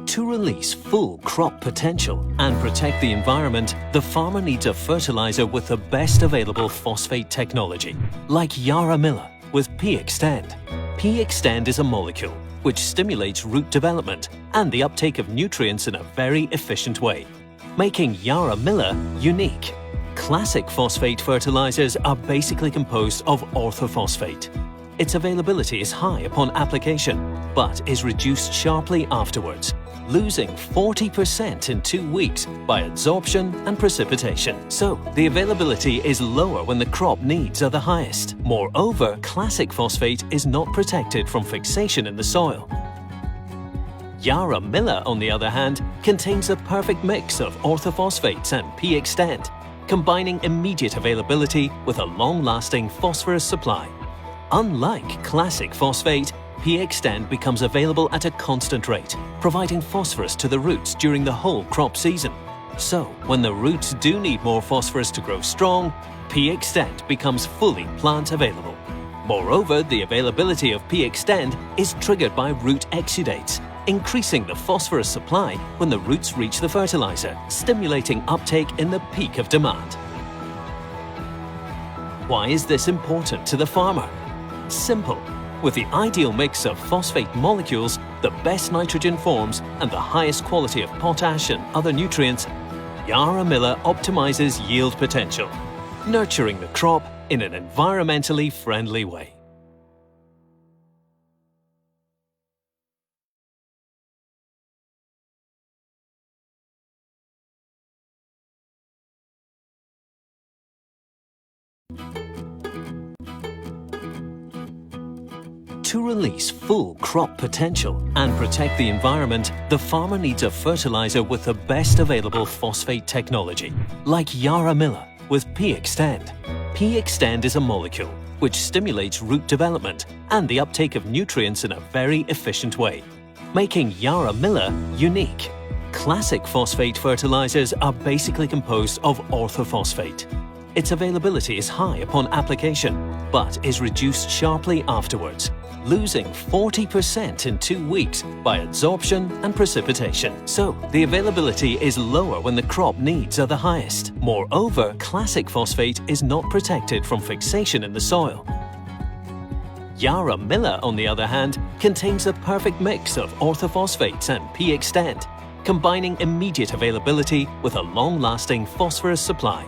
To release full crop potential and protect the environment, the farmer needs a fertilizer with the best available phosphate technology, like Yaramila with P-Extend. P-Extend is a molecule which stimulates root development and the uptake of nutrients in a very efficient way, making Yaramila unique. Classic phosphate fertilizers are basically composed of orthophosphate. Its availability is high upon application, but is reduced sharply afterwards, losing 40% in 2 weeks by adsorption and precipitation. So, the availability is lower when the crop needs are the highest. Moreover, classic phosphate is not protected from fixation in the soil. Yaramila, on the other hand, contains a perfect mix of orthophosphates and P-Extend, combining immediate availability with a long-lasting phosphorus supply. Unlike classic phosphate, P-Extend becomes available at a constant rate, providing phosphorus to the roots during the whole crop season. So, when the roots do need more phosphorus to grow strong, P-Extend becomes fully plant available. Moreover, the availability of P-Extend is triggered by root exudates, increasing the phosphorus supply when the roots reach the fertilizer, stimulating uptake in the peak of demand. Why is this important to the farmer? Simple. With the ideal mix of phosphate molecules, the best nitrogen forms, and the highest quality of potash and other nutrients, Yaramila optimizes yield potential, nurturing the crop in an environmentally friendly way. To release full crop potential and protect the environment, the farmer needs a fertilizer with the best available phosphate technology, like Yaramila with P-Extend. P-Extend is a molecule which stimulates root development and the uptake of nutrients in a very efficient way, making Yaramila unique. Classic phosphate fertilizers are basically composed of orthophosphate. Its availability is high upon application, but is reduced sharply afterwards, losing 40% in 2 weeks by adsorption and precipitation. So, the availability is lower when the crop needs are the highest. Moreover, classic phosphate is not protected from fixation in the soil. Yaramila, on the other hand, contains a perfect mix of orthophosphates and P-Extend, combining immediate availability with a long-lasting phosphorus supply.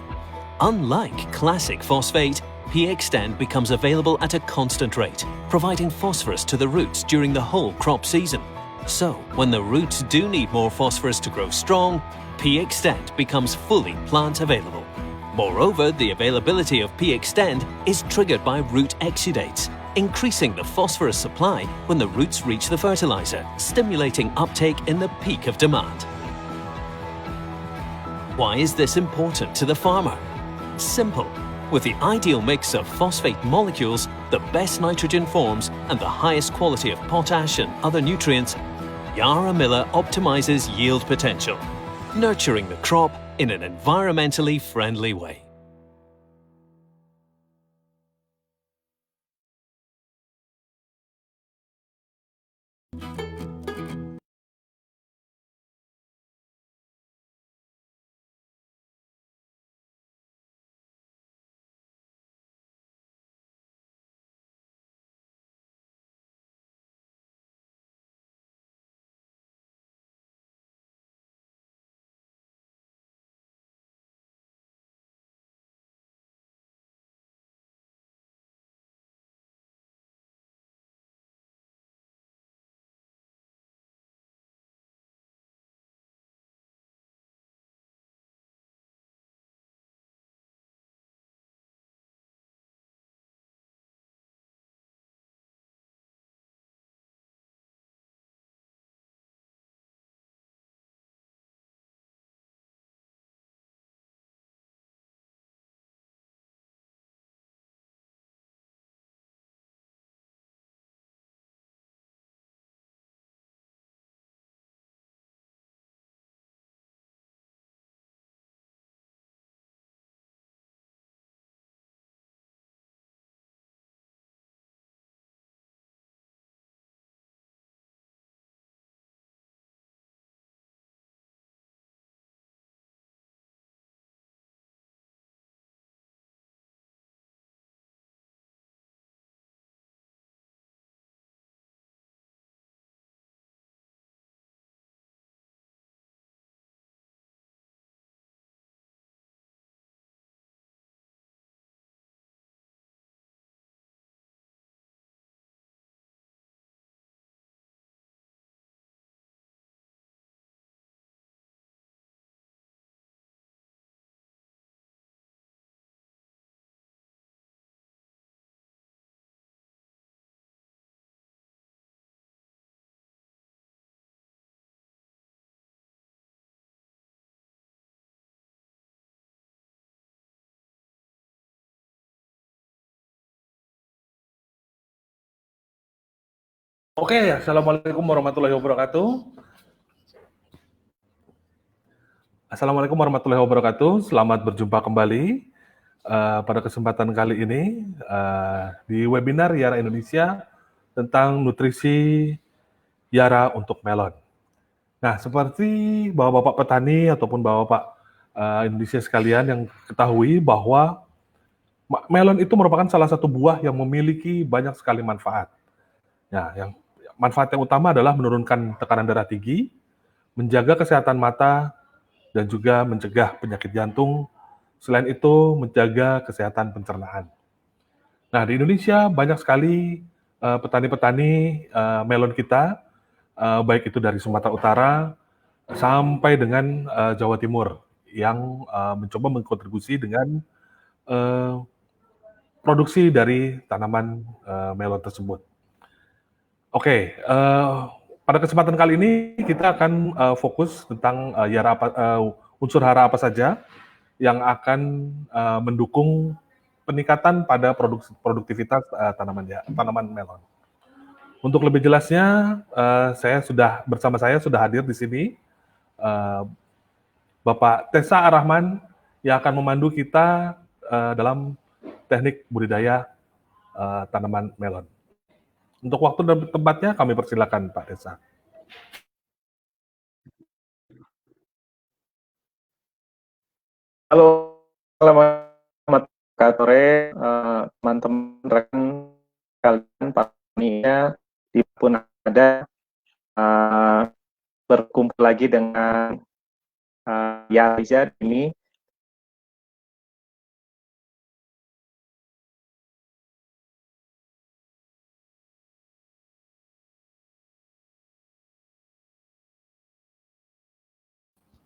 Unlike classic phosphate, P-Extend becomes available at a constant rate, providing phosphorus to the roots during the whole crop season. So, when the roots do need more phosphorus to grow strong, P-Extend becomes fully plant available. Moreover, the availability of P-Extend is triggered by root exudates, increasing the phosphorus supply when the roots reach the fertilizer, stimulating uptake in the peak of demand. Why is this important to the farmer? Simple. With the ideal mix of phosphate molecules, the best nitrogen forms, and the highest quality of potash and other nutrients, Yaramila optimizes yield potential, nurturing the crop in an environmentally friendly way. Oke, Assalamualaikum warahmatullahi wabarakatuh. Assalamualaikum warahmatullahi wabarakatuh. Selamat berjumpa kembali pada kesempatan kali ini di webinar Yara Indonesia tentang nutrisi Yara untuk melon. Nah, seperti bapak-bapak petani ataupun bapak-bapak Indonesia sekalian yang ketahui bahwa melon itu merupakan salah satu buah yang memiliki banyak sekali manfaat. Ya, yang manfaat yang utama adalah menurunkan tekanan darah tinggi, menjaga kesehatan mata, dan juga mencegah penyakit jantung. Selain itu, menjaga kesehatan pencernaan. Nah, di Indonesia banyak sekali petani-petani melon kita, baik itu dari Sumatera Utara sampai dengan Jawa Timur, yang mencoba mengkontribusi dengan produksi dari tanaman melon tersebut. Oke, pada kesempatan kali ini kita akan fokus tentang unsur hara apa saja yang akan mendukung peningkatan pada produktivitas tanaman melon. Untuk lebih jelasnya, bersama saya sudah hadir di sini Bapak Tessa Arahman yang akan memandu kita dalam teknik budidaya tanaman melon. Untuk waktu dan tempatnya kami persilakan Pak Tessa. Halo, selamat sore teman-teman rekan kalian pastinya dipun ada berkumpul lagi dengan Yariza ini.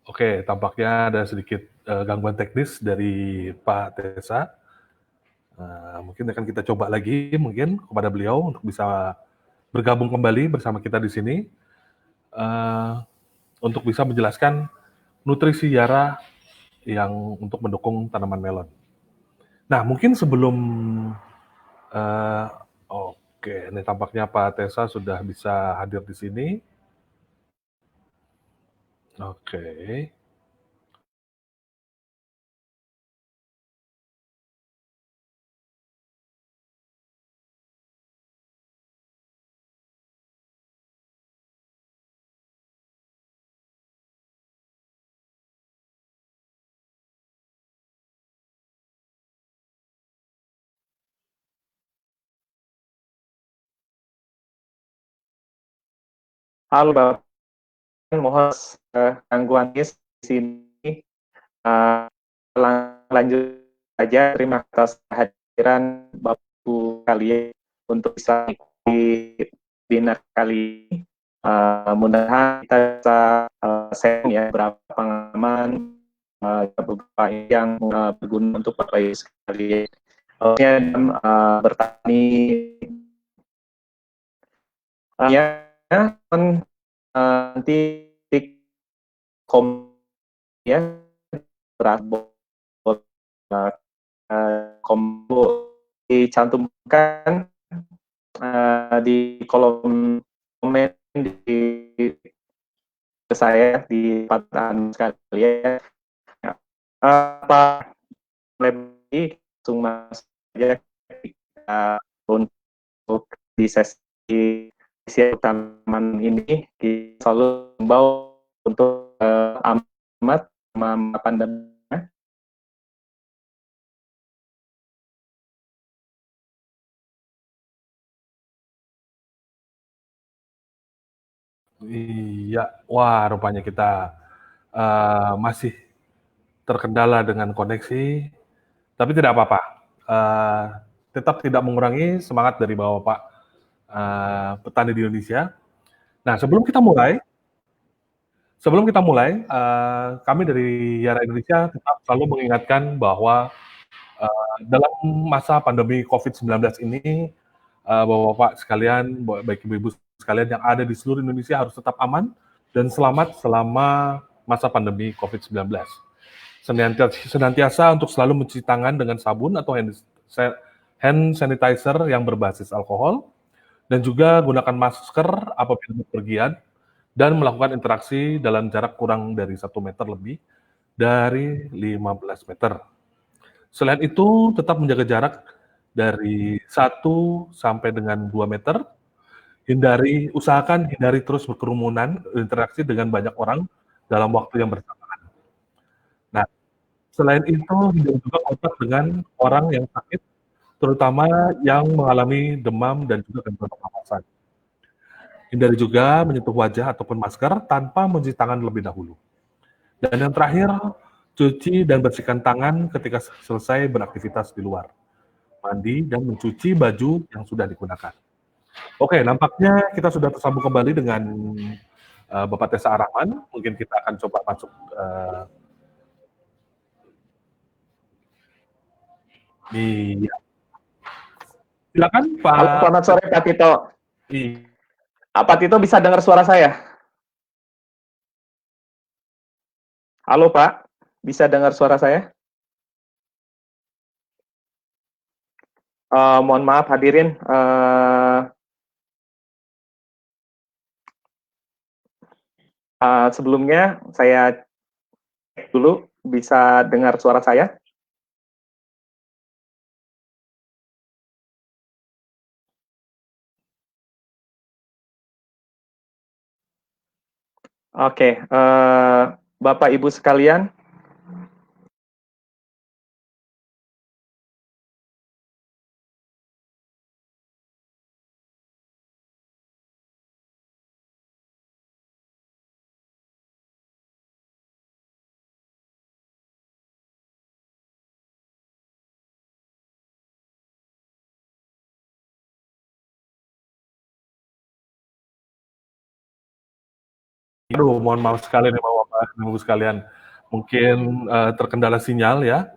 Oke, tampaknya ada sedikit gangguan teknis dari Pak Tessa. Mungkin akan kita coba lagi mungkin kepada beliau untuk bisa bergabung kembali bersama kita di sini untuk bisa menjelaskan nutrisi Yara yang untuk mendukung tanaman melon. Nah, mungkin sebelum oke, ini tampaknya Pak Tessa sudah bisa hadir di sini. Oke. Halo Bapak, mohon gangguan di sini. Lanjut saja, terima atas kehadiran Bapak kalian untuk bisa di webinar kali ini. Mudah-mudahan kita bisa share ya beberapa pengalaman beberapa yang berguna untuk Bapak Ibu sekalian. Dalam bertani ya nanti ya kombo dicantumkan di kolom komen di saya di patahan sekalian. Apa lebih langsung masuk saja kita untuk di sesi tanaman ini kita selalu membawa untuk amat pandemi. Iya, wah rupanya kita masih terkendala dengan koneksi, tapi tidak apa-apa. Tetap tidak mengurangi semangat dari bapak petani di Indonesia. Nah, sebelum kita mulai, kami dari Yara Indonesia tetap selalu mengingatkan bahwa dalam masa pandemi COVID-19 ini, bapak-bapak sekalian, baik ibu-ibu sekalian yang ada di seluruh Indonesia harus tetap aman dan selamat selama masa pandemi COVID-19. Senantiasa untuk selalu mencuci tangan dengan sabun atau hand sanitizer yang berbasis alkohol, Dan juga gunakan masker apabila bepergian dan melakukan interaksi dalam jarak kurang dari 1 meter lebih dari 15 meter. Selain itu, tetap menjaga jarak dari 1 sampai dengan 2 meter. Usahakan hindari terus berkerumunan, interaksi dengan banyak orang dalam waktu yang bersamaan. Nah, selain itu, hindari juga kontak dengan orang yang sakit, terutama yang mengalami demam dan juga gangguan pernapasan. Hindari juga menyentuh wajah ataupun masker tanpa mencuci tangan terlebih dahulu. Dan yang terakhir, cuci dan bersihkan tangan ketika selesai beraktivitas di luar. Mandi dan mencuci baju yang sudah digunakan. Oke, nampaknya kita sudah tersambung kembali dengan Bapak Tessa Arahman. Mungkin kita akan coba masuk. Iya. Silakan Pak. Halo, selamat sore Pak Tito. Iya. Pak Tito bisa dengar suara saya? Halo Pak, bisa dengar suara saya? Mohon maaf hadirin, sebelumnya saya cek dulu bisa dengar suara saya? Oke, Bapak Ibu sekalian, Aduh, mohon maaf sekali nih Bapak-Bapak, Ibu sekalian. Mungkin terkendala sinyal ya.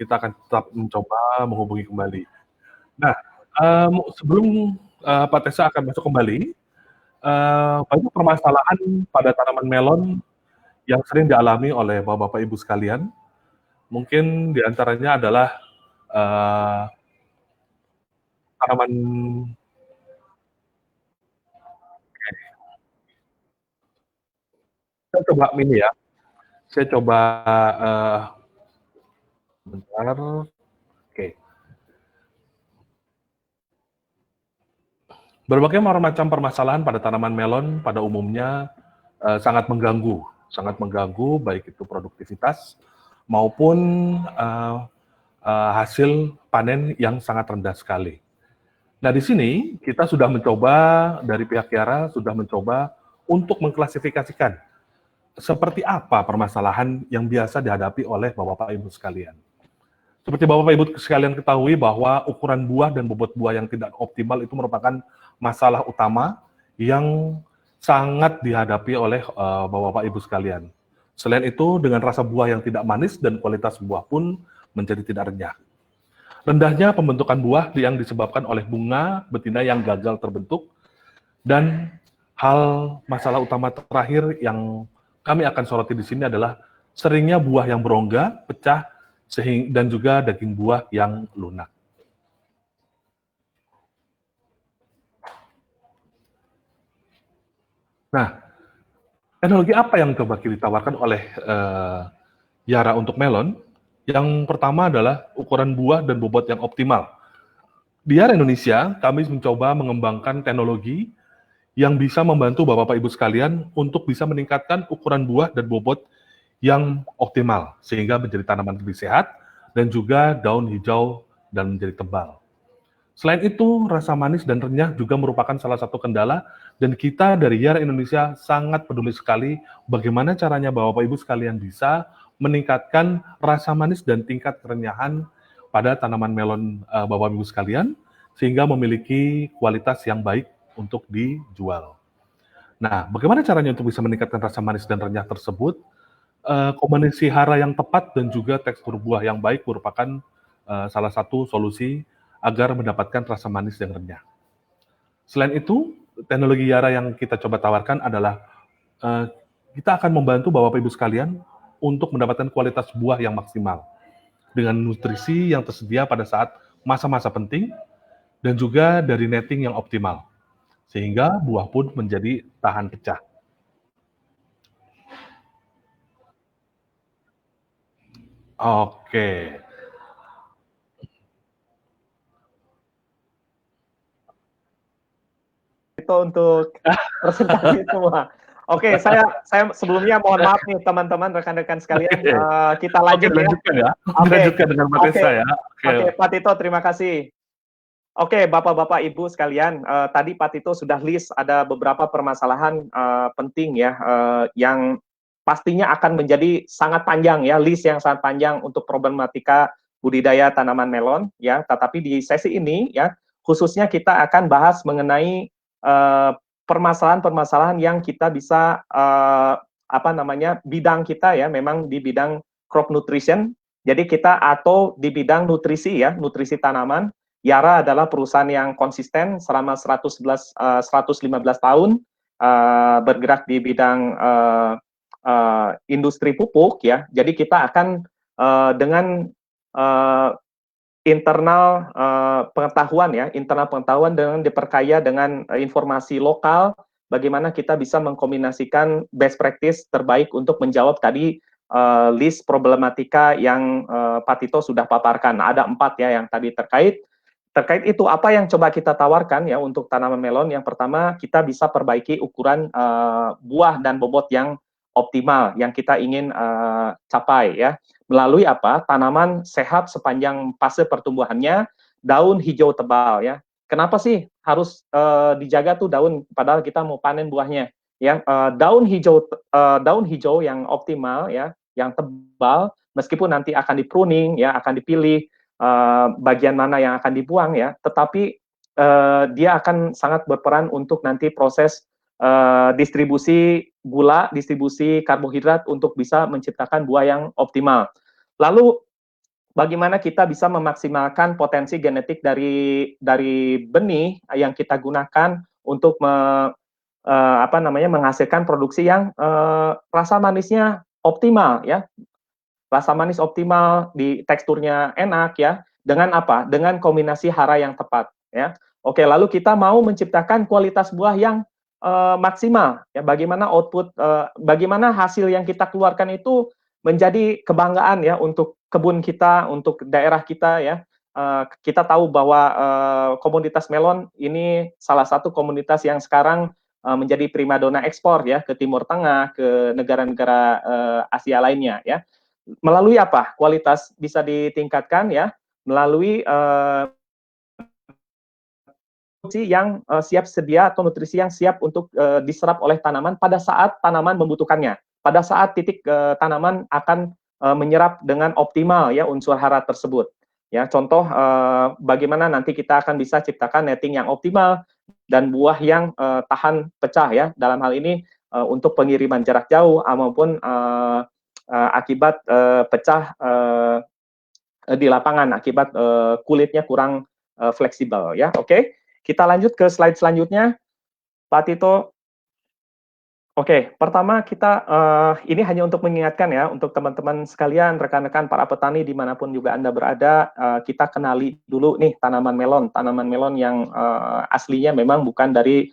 Kita akan tetap mencoba menghubungi kembali. Nah, sebelum Pak Tessa akan masuk kembali, banyak permasalahan pada tanaman melon yang sering dialami oleh Bapak-Bapak Ibu sekalian. Mungkin diantaranya adalah tanaman. Saya coba ini ya. Saya coba bentar. Oke. Berbagai macam permasalahan pada tanaman melon pada umumnya sangat mengganggu baik itu produktivitas maupun hasil panen yang sangat rendah sekali. Nah, di sini kita sudah mencoba dari pihak Yara sudah mencoba untuk mengklasifikasikan seperti apa permasalahan yang biasa dihadapi oleh Bapak Ibu sekalian. Seperti Bapak Ibu sekalian ketahui bahwa ukuran buah dan bobot buah yang tidak optimal itu merupakan masalah utama yang sangat dihadapi oleh Bapak Ibu sekalian. Selain itu, dengan rasa buah yang tidak manis dan kualitas buah pun menjadi tidak renyah. Rendahnya pembentukan buah yang disebabkan oleh bunga betina yang gagal terbentuk, dan masalah utama terakhir yang kami akan soroti di sini adalah seringnya buah yang berongga, pecah, dan juga daging buah yang lunak. Nah, teknologi apa yang coba ditawarkan oleh Yara untuk melon? Yang pertama adalah ukuran buah dan bobot yang optimal. Di Yara Indonesia, kami mencoba mengembangkan teknologi yang bisa membantu Bapak Ibu sekalian untuk bisa meningkatkan ukuran buah dan bobot yang optimal, sehingga menjadi tanaman lebih sehat, dan juga daun hijau dan menjadi tebal. Selain itu, rasa manis dan renyah juga merupakan salah satu kendala, dan kita dari Yara Indonesia sangat peduli sekali bagaimana caranya Bapak Ibu sekalian bisa meningkatkan rasa manis dan tingkat kerenyahan pada tanaman melon Bapak Ibu sekalian, sehingga memiliki kualitas yang baik untuk dijual. Nah, bagaimana caranya untuk bisa meningkatkan rasa manis dan renyah tersebut? Kombinasi hara yang tepat dan juga tekstur buah yang baik merupakan salah satu solusi agar mendapatkan rasa manis yang renyah. Selain itu, teknologi Yara yang kita coba tawarkan adalah kita akan membantu Bapak Ibu sekalian untuk mendapatkan kualitas buah yang maksimal dengan nutrisi yang tersedia pada saat masa-masa penting, dan juga dari netting yang optimal, sehingga buah pun menjadi tahan pecah. Oke. Itu untuk presentasi semua. Oke, saya sebelumnya mohon maaf nih teman-teman, rekan-rekan sekalian, kita Oke, lanjut ya. dilanjutkan ya. Oke, Dilanjutkan dengan materi oke, saya. oke, Pak Tito, terima kasih. Oke, Bapak-Bapak, Ibu sekalian, tadi Pak Tito sudah list ada beberapa permasalahan penting ya, yang pastinya akan menjadi sangat panjang ya, list yang sangat panjang untuk problematika budidaya tanaman melon ya. Tetapi di sesi ini ya, khususnya kita akan bahas mengenai permasalahan-permasalahan yang kita bisa apa namanya bidang kita ya, memang di bidang crop nutrition. Jadi kita atau di bidang nutrisi ya, nutrisi tanaman. Yara adalah perusahaan yang konsisten selama 115 tahun bergerak di bidang industri pupuk ya. Jadi kita akan dengan internal pengetahuan ya, internal pengetahuan dengan diperkaya dengan informasi lokal, bagaimana kita bisa mengkombinasikan best practice terbaik untuk menjawab tadi list problematika yang Pak Tito sudah paparkan. Ada 4 ya yang tadi terkait. Terkait itu, apa yang coba kita tawarkan ya untuk tanaman melon? Yang pertama, kita bisa perbaiki ukuran buah dan bobot yang optimal yang kita ingin capai ya. Melalui apa? Tanaman sehat sepanjang fase pertumbuhannya, daun hijau tebal ya. Kenapa sih harus dijaga tuh daun padahal kita mau panen buahnya? Ya, daun hijau yang optimal ya, yang tebal, meskipun nanti akan di pruning ya, akan dipilih bagian mana yang akan dibuang ya, tetapi dia akan sangat berperan untuk nanti proses distribusi gula, distribusi karbohidrat untuk bisa menciptakan buah yang optimal. Lalu bagaimana kita bisa memaksimalkan potensi genetik dari benih yang kita gunakan untuk apa namanya menghasilkan produksi yang rasa manisnya optimal ya, rasa manis optimal, di teksturnya enak ya. Dengan apa? Dengan kombinasi hara yang tepat ya. Oke, lalu kita mau menciptakan kualitas buah yang maksimal ya. Bagaimana output bagaimana hasil yang kita keluarkan itu menjadi kebanggaan ya untuk kebun kita, untuk daerah kita ya. Kita tahu bahwa komoditas melon ini salah satu komoditas yang sekarang menjadi primadona ekspor ya ke Timur Tengah, ke negara-negara Asia lainnya ya. Melalui apa? Kualitas bisa ditingkatkan ya, melalui nutrisi yang siap sedia atau nutrisi yang siap untuk diserap oleh tanaman pada saat tanaman membutuhkannya. Pada saat titik tanaman akan menyerap dengan optimal ya unsur hara tersebut. Ya, contoh bagaimana nanti kita akan bisa ciptakan netting yang optimal dan buah yang tahan pecah ya. Dalam hal ini untuk pengiriman jarak jauh maupun akibat pecah di lapangan akibat kulitnya kurang fleksibel ya. Oke, kita lanjut ke slide selanjutnya, Pak Tito. Oke, pertama kita ini hanya untuk mengingatkan ya untuk teman-teman sekalian, rekan-rekan para petani dimanapun juga Anda berada, kita kenali dulu nih tanaman melon yang aslinya memang bukan dari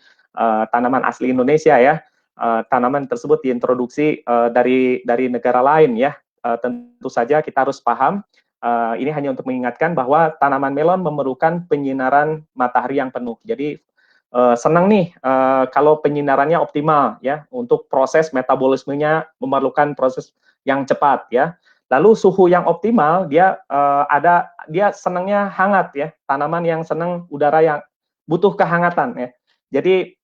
tanaman asli Indonesia ya. Tanaman tersebut diintroduksi dari negara lain ya. Tentu saja kita harus paham. Ini hanya untuk mengingatkan bahwa tanaman melon memerlukan penyinaran matahari yang penuh. Jadi senang nih kalau penyinarannya optimal ya untuk proses metabolismenya memerlukan proses yang cepat ya. Lalu suhu yang optimal dia dia senangnya hangat ya. Tanaman yang senang udara yang butuh kehangatan ya. Jadi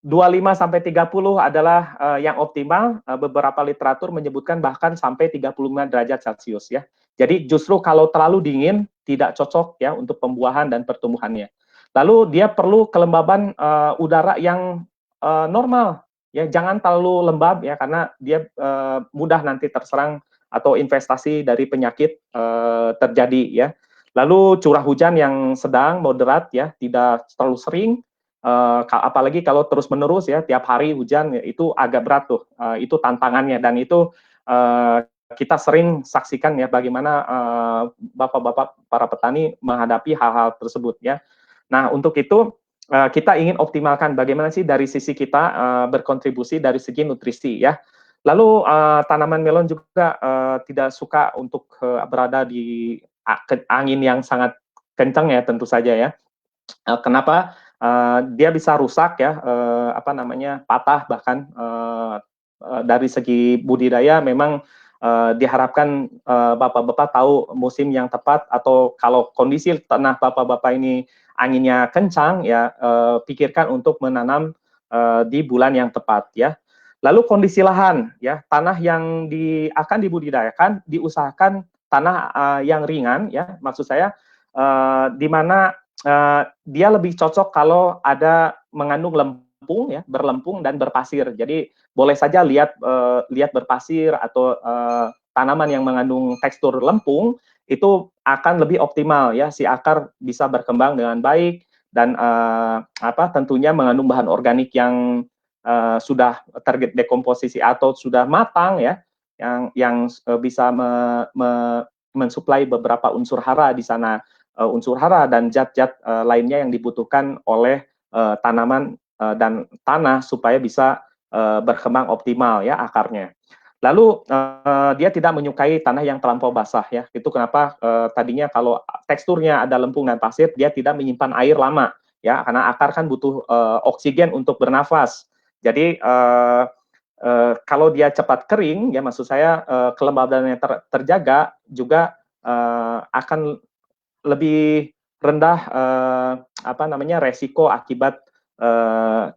25 sampai 30 adalah yang optimal. Beberapa literatur menyebutkan bahkan sampai 35 derajat Celcius ya. Jadi justru kalau terlalu dingin tidak cocok ya untuk pembuahan dan pertumbuhannya. Lalu dia perlu kelembaban udara yang normal ya, jangan terlalu lembab ya karena dia mudah nanti terserang atau investasi dari penyakit terjadi ya. Lalu curah hujan yang sedang moderat ya, tidak terlalu sering. Apalagi kalau terus-menerus ya tiap hari hujan ya, itu agak berat tuh. Itu tantangannya dan itu kita sering saksikan ya bagaimana bapak-bapak para petani menghadapi hal-hal tersebut ya. Nah, untuk itu kita ingin optimalkan bagaimana sih dari sisi kita berkontribusi dari segi nutrisi ya. Lalu tanaman melon juga tidak suka untuk berada di angin yang sangat kencang ya tentu saja ya. Kenapa? Dia bisa rusak ya, apa namanya, patah bahkan dari segi budidaya memang diharapkan bapak-bapak tahu musim yang tepat atau kalau kondisi tanah bapak-bapak ini anginnya kencang ya pikirkan untuk menanam di bulan yang tepat ya. Lalu kondisi lahan ya, tanah yang akan dibudidayakan diusahakan tanah yang ringan ya, maksud saya di mana dia lebih cocok kalau ada mengandung lempung ya, berlempung dan berpasir. Jadi boleh saja lihat berpasir atau tanaman yang mengandung tekstur lempung itu akan lebih optimal ya, si akar bisa berkembang dengan baik dan tentunya mengandung bahan organik yang sudah terdekomposisi atau sudah matang ya, yang bisa mensuplai beberapa unsur hara di sana, unsur hara dan zat-zat lainnya yang dibutuhkan oleh tanaman dan tanah supaya bisa berkembang optimal ya akarnya. Lalu dia tidak menyukai tanah yang terlampau basah ya. Itu kenapa tadinya kalau teksturnya ada lempung dan pasir dia tidak menyimpan air lama ya, karena akar kan butuh oksigen untuk bernafas. Jadi kalau dia cepat kering ya, maksud saya kelembabannya terjaga juga akan lebih rendah resiko akibat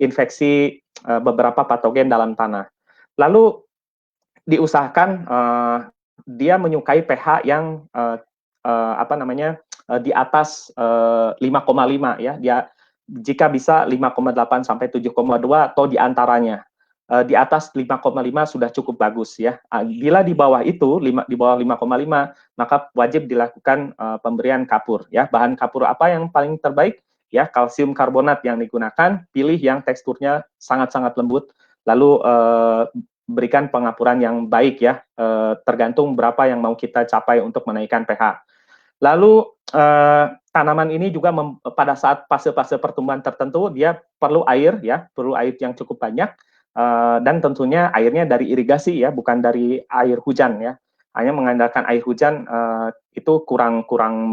infeksi beberapa patogen dalam tanah. Lalu diusahakan dia menyukai pH yang di atas 5,5 ya. Dia jika bisa 5,8 sampai 7,2 atau di antaranya. Di atas 5,5 sudah cukup bagus ya. Bila di bawah itu, di bawah 5,5, maka wajib dilakukan pemberian kapur ya. Bahan kapur apa yang paling terbaik? Ya, kalsium karbonat yang digunakan, pilih yang teksturnya sangat-sangat lembut, lalu berikan pengapuran yang baik ya, tergantung berapa yang mau kita capai untuk menaikkan pH. Lalu tanaman ini juga pada saat fase-fase pertumbuhan tertentu dia perlu air ya, perlu air yang cukup banyak dan tentunya airnya dari irigasi ya, bukan dari air hujan ya. Hanya mengandalkan air hujan itu kurang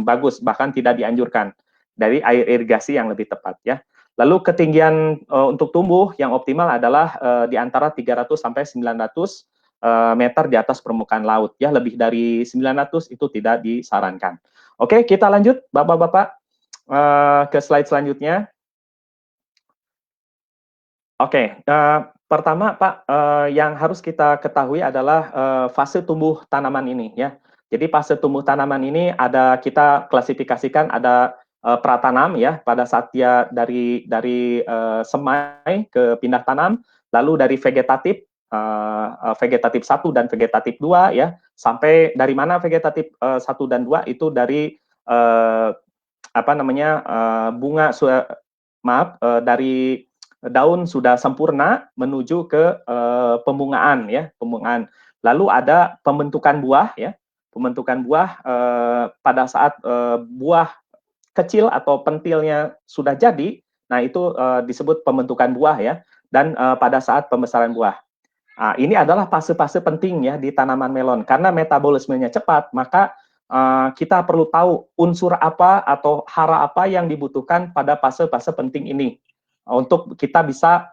bagus, bahkan tidak dianjurkan. Dari air irigasi yang lebih tepat ya. Lalu ketinggian untuk tumbuh yang optimal adalah di antara 300 sampai 900 meter di atas permukaan laut ya, lebih dari 900 itu tidak disarankan. Oke, kita lanjut Bapak-bapak ke slide selanjutnya. Oke, pertama Pak, yang harus kita ketahui adalah fase tumbuh tanaman ini ya. Jadi fase tumbuh tanaman ini kita klasifikasikan ada pratanam ya, pada saat dia dari semai ke pindah tanam, lalu dari vegetatif 1 dan vegetatif 2 ya, sampai dari mana vegetatif 1 dan 2 itu dari dari daun sudah sempurna menuju ke pembungaan ya, pembungaan. Lalu ada pembentukan buah ya, pembentukan buah pada saat buah kecil atau pentilnya sudah jadi, nah itu disebut pembentukan buah ya, dan pada saat pembesaran buah. Nah, ini adalah fase-fase penting ya di tanaman melon karena metabolismenya cepat, maka kita perlu tahu unsur apa atau hara apa yang dibutuhkan pada fase-fase penting ini untuk kita bisa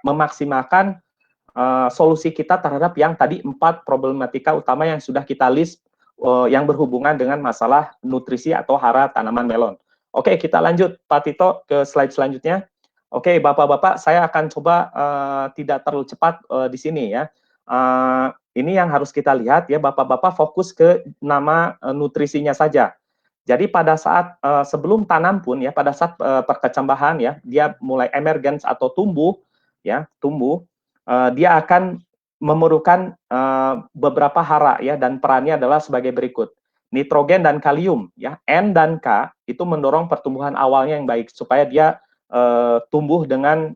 memaksimalkan solusi kita terhadap yang tadi 4 problematika utama yang sudah kita list yang berhubungan dengan masalah nutrisi atau hara tanaman melon. Oke, kita lanjut Pak Tito ke slide selanjutnya. Oke, Bapak-bapak, saya akan coba tidak terlalu cepat di sini ya. Ini yang harus kita lihat ya, Bapak-bapak fokus ke nama nutrisinya saja. Jadi pada saat sebelum tanam pun ya, pada saat perkecambahan ya, dia mulai emergens atau tumbuh ya, dia akan memerlukan beberapa hara ya, dan perannya adalah sebagai berikut. Nitrogen dan kalium ya, N dan K itu mendorong pertumbuhan awalnya yang baik supaya dia tumbuh dengan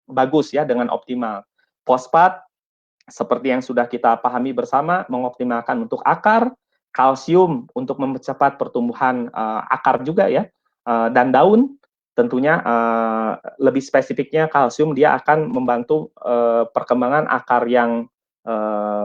bagus ya, dengan optimal. Fosfat seperti yang sudah kita pahami bersama mengoptimalkan untuk akar, kalsium untuk mempercepat pertumbuhan akar juga ya, dan daun. Tentunya lebih spesifiknya kalsium dia akan membantu perkembangan akar yang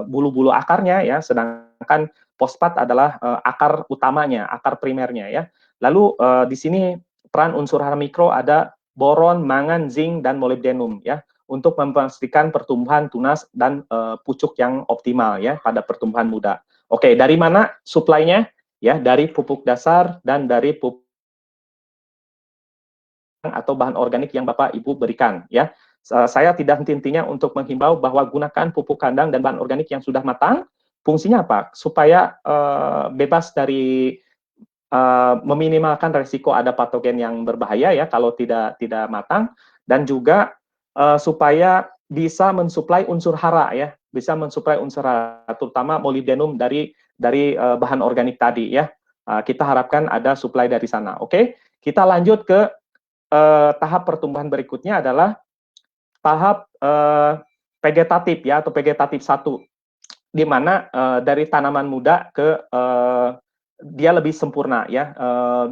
bulu-bulu akarnya ya, sedangkan fosfat adalah akar utamanya, akar primernya ya. Lalu di sini peran unsur hara mikro ada boron, mangan, zinc dan molybdenum ya, untuk memastikan pertumbuhan tunas dan pucuk yang optimal ya pada pertumbuhan muda. Oke, dari mana suplainya? Ya, dari pupuk dasar dan dari pupuk atau bahan organik yang Bapak Ibu berikan ya. Saya tidak henti-hentinya untuk menghimbau bahwa gunakan pupuk kandang dan bahan organik yang sudah matang. Fungsinya apa? Supaya bebas dari meminimalkan resiko ada patogen yang berbahaya ya kalau tidak matang, dan juga supaya bisa mensuplai unsur hara ya, bisa mensuplai unsur hara, terutama molybdenum dari bahan organik tadi ya. Kita harapkan ada suplai dari sana. Oke, kita lanjut ke tahap pertumbuhan berikutnya adalah tahap vegetatif ya, atau vegetatif 1, di mana dari tanaman muda ke dia lebih sempurna ya,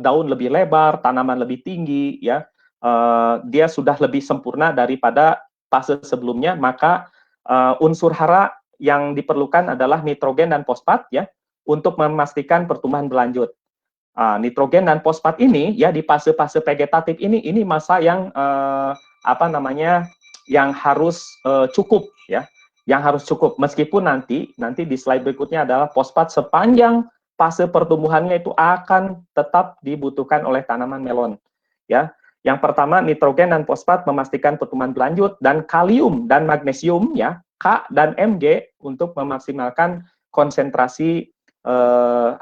daun lebih lebar, tanaman lebih tinggi ya, dia sudah lebih sempurna daripada fase sebelumnya, maka unsur hara yang diperlukan adalah nitrogen dan fosfat ya, untuk memastikan pertumbuhan berlanjut. Nitrogen dan fosfat ini ya di fase-fase vegetatif ini masa yang apa namanya, yang harus cukup ya, yang harus cukup, meskipun nanti di slide berikutnya adalah fosfat sepanjang fase pertumbuhannya itu akan tetap dibutuhkan oleh tanaman melon ya. Yang pertama, nitrogen dan fosfat memastikan pertumbuhan berlanjut, dan kalium dan magnesium ya, K dan Mg untuk memaksimalkan konsentrasi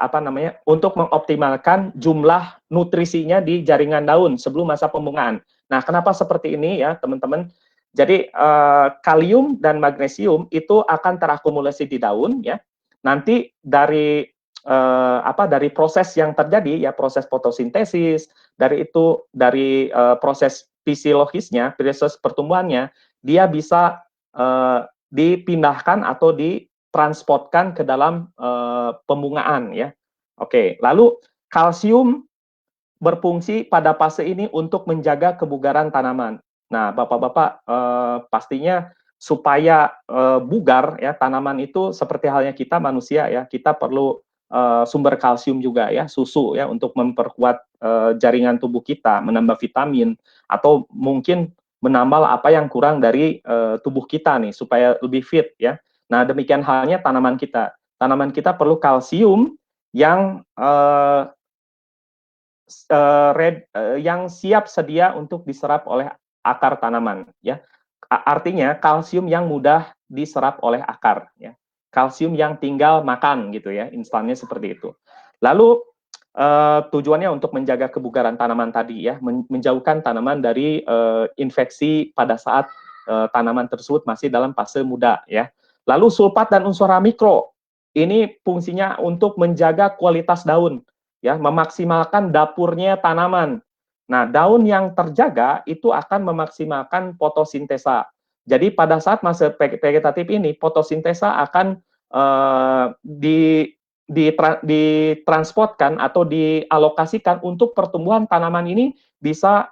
apa namanya, untuk mengoptimalkan jumlah nutrisinya di jaringan daun sebelum masa pembungaan. Nah, kenapa seperti ini ya teman-teman? Jadi kalium dan magnesium itu akan terakumulasi di daun ya. Nanti dari dari proses yang terjadi ya, proses fotosintesis, dari proses fisiologisnya, proses pertumbuhannya, dia bisa dipindahkan atau ditransportkan ke dalam pembungaan ya. Oke, lalu kalsium berfungsi pada fase ini untuk menjaga kebugaran tanaman. Nah, Bapak-bapak pastinya supaya bugar ya tanaman itu, seperti halnya kita manusia ya, kita perlu sumber kalsium juga ya, susu ya, untuk memperkuat jaringan tubuh kita, menambah vitamin, atau mungkin menambal apa yang kurang dari tubuh kita nih supaya lebih fit ya. Nah, demikian halnya tanaman kita. Tanaman kita perlu kalsium yang yang siap sedia untuk diserap oleh akar tanaman ya. Artinya kalsium yang mudah diserap oleh akar ya. Kalsium yang tinggal makan gitu ya, instannya seperti itu. Lalu tujuannya untuk menjaga kebugaran tanaman tadi ya, menjauhkan tanaman dari infeksi pada saat tanaman tersebut masih dalam fase muda ya. Lalu sulfat dan unsur hara mikro ini fungsinya untuk menjaga kualitas daun ya, memaksimalkan dapurnya tanaman. Nah, daun yang terjaga itu akan memaksimalkan fotosintesa. Jadi pada saat masa vegetatif ini, fotosintesa akan ditransportkan atau dialokasikan untuk pertumbuhan tanaman ini bisa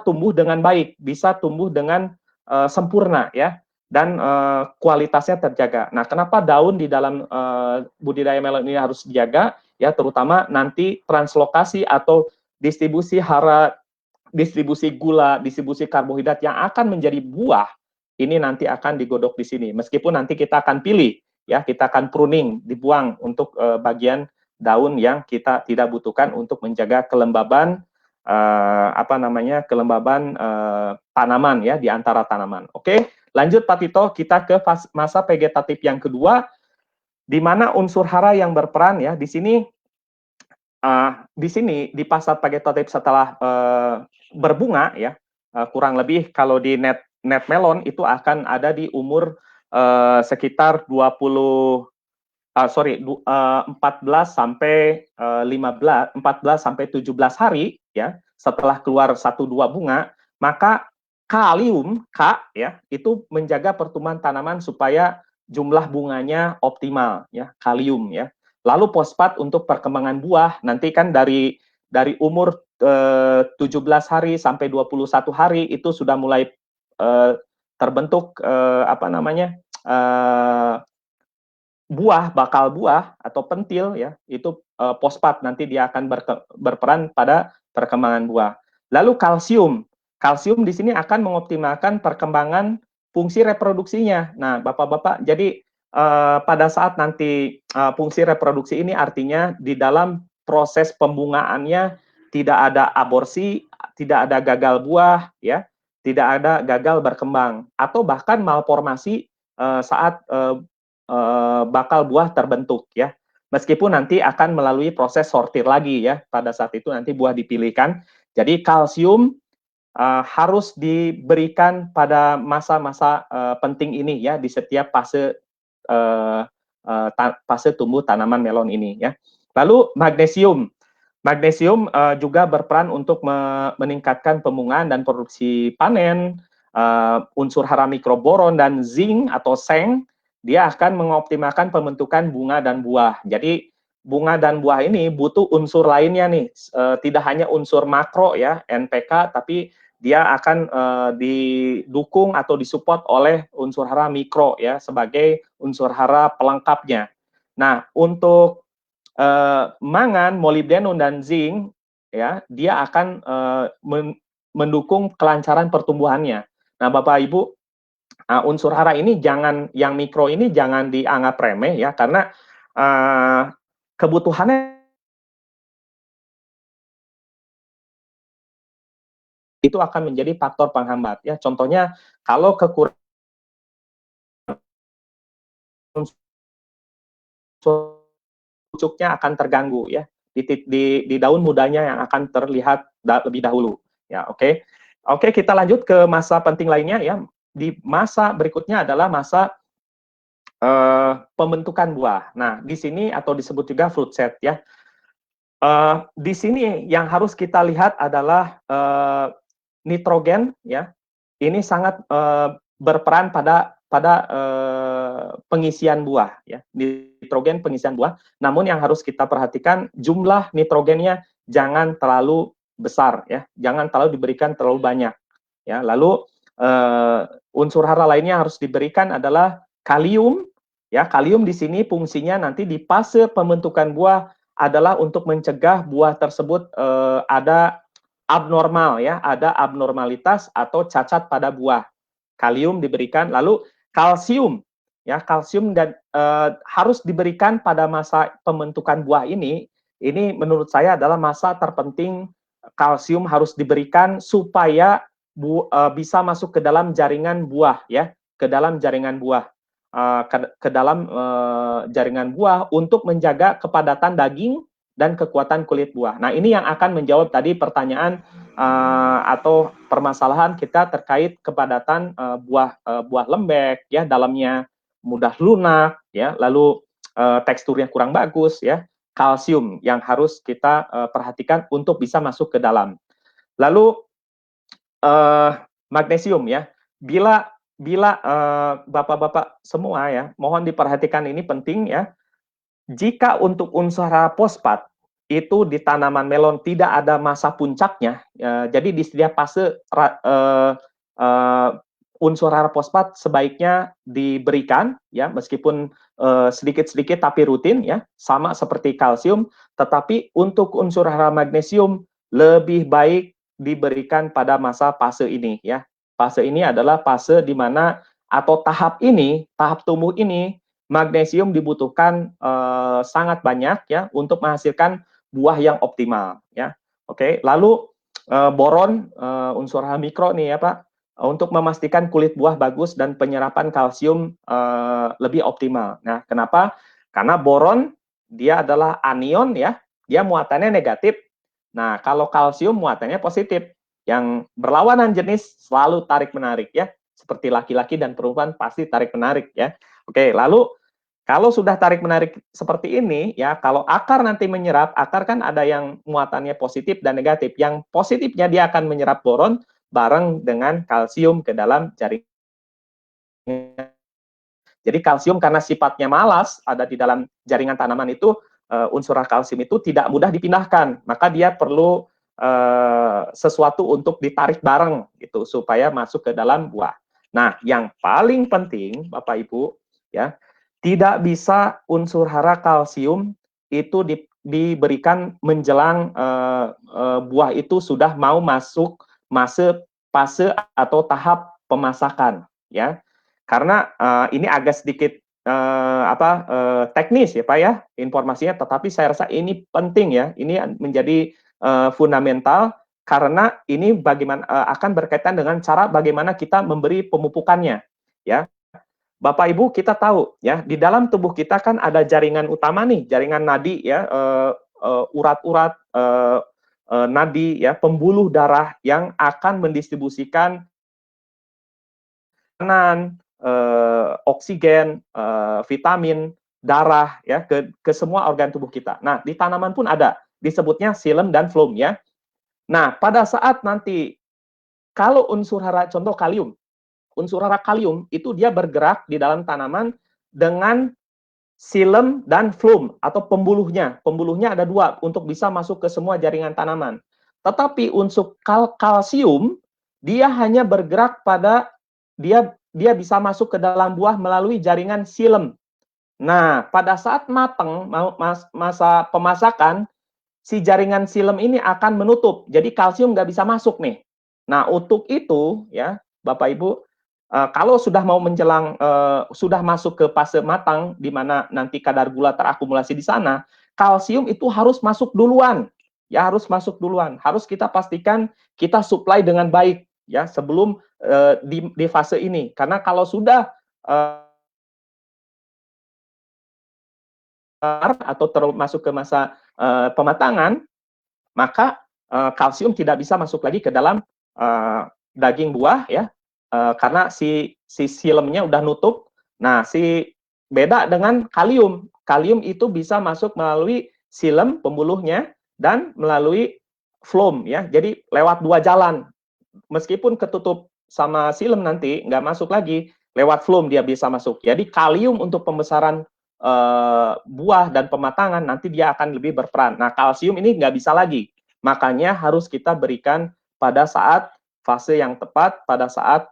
tumbuh dengan baik, bisa tumbuh dengan sempurna ya, dan kualitasnya terjaga. Nah, kenapa daun di dalam budidaya melon ini harus dijaga? Ya, terutama nanti translokasi atau distribusi hara, distribusi gula, distribusi karbohidrat yang akan menjadi buah, ini nanti akan digodok di sini. Meskipun nanti kita akan pilih, ya, kita akan pruning, dibuang untuk bagian daun yang kita tidak butuhkan untuk menjaga kelembaban kelembaban tanaman ya, di antara tanaman. Oke, lanjut Pak Tito, kita ke masa vegetatif yang kedua, di mana unsur hara yang berperan ya. Di sini di fase vegetatif setelah berbunga ya, kurang lebih kalau di net melon itu akan ada di umur sekitar 14 sampai 14 sampai 17 hari ya, setelah keluar 1-2 bunga, maka kalium K ya itu menjaga pertumbuhan tanaman supaya jumlah bunganya optimal ya, kalium ya. Lalu fosfat untuk perkembangan buah, nanti kan dari umur 17 hari sampai 21 hari itu sudah mulai terbentuk bakal buah atau pentil ya, itu fosfat nanti dia akan berperan pada perkembangan buah. Lalu kalsium di sini akan mengoptimalkan perkembangan fungsi reproduksinya. Nah, Bapak-bapak, jadi pada saat nanti fungsi reproduksi ini artinya di dalam proses pembungaannya tidak ada aborsi, tidak ada gagal buah, ya, tidak ada gagal berkembang, atau bahkan malformasi saat bakal buah terbentuk, ya. Meskipun nanti akan melalui proses sortir lagi, ya, pada saat itu nanti buah dipilihkan. Jadi kalsium harus diberikan pada masa-masa penting ini, ya, di setiap fase fase tumbuh tanaman melon ini, ya. Lalu magnesium juga berperan untuk meningkatkan pembungaan dan produksi panen. Unsur hara mikroboron dan zinc atau seng, dia akan mengoptimalkan pembentukan bunga dan buah. Jadi bunga dan buah ini butuh unsur lainnya nih, tidak hanya unsur makro ya, NPK, tapi dia akan didukung atau disupport oleh unsur hara mikro ya, sebagai unsur hara pelengkapnya. Nah, untuk mangan, molibdenum dan zinc ya, dia akan mendukung kelancaran pertumbuhannya. Nah, Bapak Ibu, unsur hara ini yang mikro ini jangan dianggap remeh ya, karena kebutuhannya itu akan menjadi faktor penghambat ya. Contohnya kalau kekurangan pucuknya akan terganggu ya, di daun mudanya yang akan terlihat lebih dahulu ya. Oke, kita lanjut ke masa penting lainnya ya. Di masa berikutnya adalah masa pembentukan buah. Nah, di sini atau disebut juga fruit set ya. Di sini yang harus kita lihat adalah nitrogen ya. Ini sangat berperan pada pengisian buah ya. Nitrogen pengisian buah. Namun yang harus kita perhatikan, jumlah nitrogennya jangan terlalu besar ya. Jangan terlalu diberikan terlalu banyak ya. Lalu unsur hara lainnya harus diberikan adalah kalium ya. Kalium di sini fungsinya nanti di fase pembentukan buah adalah untuk mencegah buah tersebut ada abnormal ya, ada abnormalitas atau cacat pada buah. Kalium diberikan. Lalu kalsium ya, kalsium dan harus diberikan pada masa pembentukan buah ini. Ini menurut saya adalah masa terpenting. Kalsium harus diberikan supaya bisa masuk ke dalam jaringan buah ya, ke dalam jaringan buah, ke dalam jaringan buah untuk menjaga kepadatan daging dan kekuatan kulit buah. Nah, ini yang akan menjawab tadi pertanyaan atau permasalahan kita terkait kepadatan buah lembek ya, dalamnya mudah lunak ya, lalu teksturnya kurang bagus ya. Kalsium yang harus kita perhatikan untuk bisa masuk ke dalam. Lalu magnesium ya. Bila Bapak-bapak semua ya, mohon diperhatikan, ini penting ya. Jika untuk unsur hara fosfat itu di tanaman melon tidak ada masa puncaknya, jadi di setiap fase unsur hara fosfat sebaiknya diberikan ya, meskipun sedikit-sedikit tapi rutin ya, sama seperti kalsium. Tetapi untuk unsur hara magnesium lebih baik diberikan pada masa fase ini ya. Fase ini adalah fase di mana atau tahap tumbuh ini magnesium dibutuhkan sangat banyak ya untuk menghasilkan buah yang optimal ya. Oke, lalu boron, unsur hara mikro nih ya Pak, untuk memastikan kulit buah bagus dan penyerapan kalsium lebih optimal. Nah, kenapa? Karena boron dia adalah anion ya, dia muatannya negatif. Nah, kalau kalsium muatannya positif. Yang berlawanan jenis selalu tarik-menarik ya. Seperti laki-laki dan perempuan pasti tarik-menarik ya. Oke, lalu kalau sudah tarik-menarik seperti ini ya, kalau akar nanti menyerap, akar kan ada yang muatannya positif dan negatif. Yang positifnya dia akan menyerap boron bareng dengan kalsium ke dalam jaringan. Jadi kalsium karena sifatnya malas ada di dalam jaringan tanaman itu, unsur kalsium itu tidak mudah dipindahkan, maka dia perlu sesuatu untuk ditarik bareng gitu supaya masuk ke dalam buah. Nah, yang paling penting Bapak Ibu ya, tidak bisa unsur hara kalsium itu diberikan menjelang buah itu sudah mau masuk fase atau tahap pemasakan ya. Karena ini agak sedikit teknis ya Pak ya informasinya, tetapi saya rasa ini penting ya, ini menjadi fundamental karena ini bagaimana akan berkaitan dengan cara bagaimana kita memberi pemupukannya ya. Bapak Ibu kita tahu ya di dalam tubuh kita kan ada jaringan utama nih, jaringan nadi ya, urat-urat nadi ya, pembuluh darah yang akan mendistribusikan makanan, oksigen, vitamin, darah ya ke semua organ tubuh kita. Nah, di tanaman pun ada, disebutnya xilem dan phloem ya. Nah, pada saat nanti kalau unsur hara contoh kalium, unsur hara kalium itu dia bergerak di dalam tanaman dengan xilem dan phloem atau pembuluhnya. Pembuluhnya ada dua untuk bisa masuk ke semua jaringan tanaman. Tetapi unsur kalsium dia hanya bergerak pada dia bisa masuk ke dalam buah melalui jaringan xilem. Nah, pada saat matang masa pemasakan, si jaringan xilem ini akan menutup. Jadi kalsium nggak bisa masuk nih. Nah, untuk itu ya, Bapak Ibu, kalau sudah mau menjelang sudah masuk ke fase matang di mana nanti kadar gula terakumulasi di sana, kalsium itu harus masuk duluan. Ya, harus masuk duluan. Harus kita pastikan kita supply dengan baik ya sebelum di fase ini. Karena kalau sudah atau masuk ke masa pematangan, maka kalsium tidak bisa masuk lagi ke dalam daging buah ya, karena si xilem-nya udah nutup. Nah, beda dengan kalium. Kalium itu bisa masuk melalui xilem pembuluhnya dan melalui phloem ya. Jadi lewat dua jalan. Meskipun ketutup sama xilem nanti nggak masuk lagi, lewat phloem dia bisa masuk. Jadi kalium untuk pembesaran buah dan pematangan nanti dia akan lebih berperan. Nah, kalsium ini nggak bisa lagi. Makanya harus kita berikan pada saat fase yang tepat, pada saat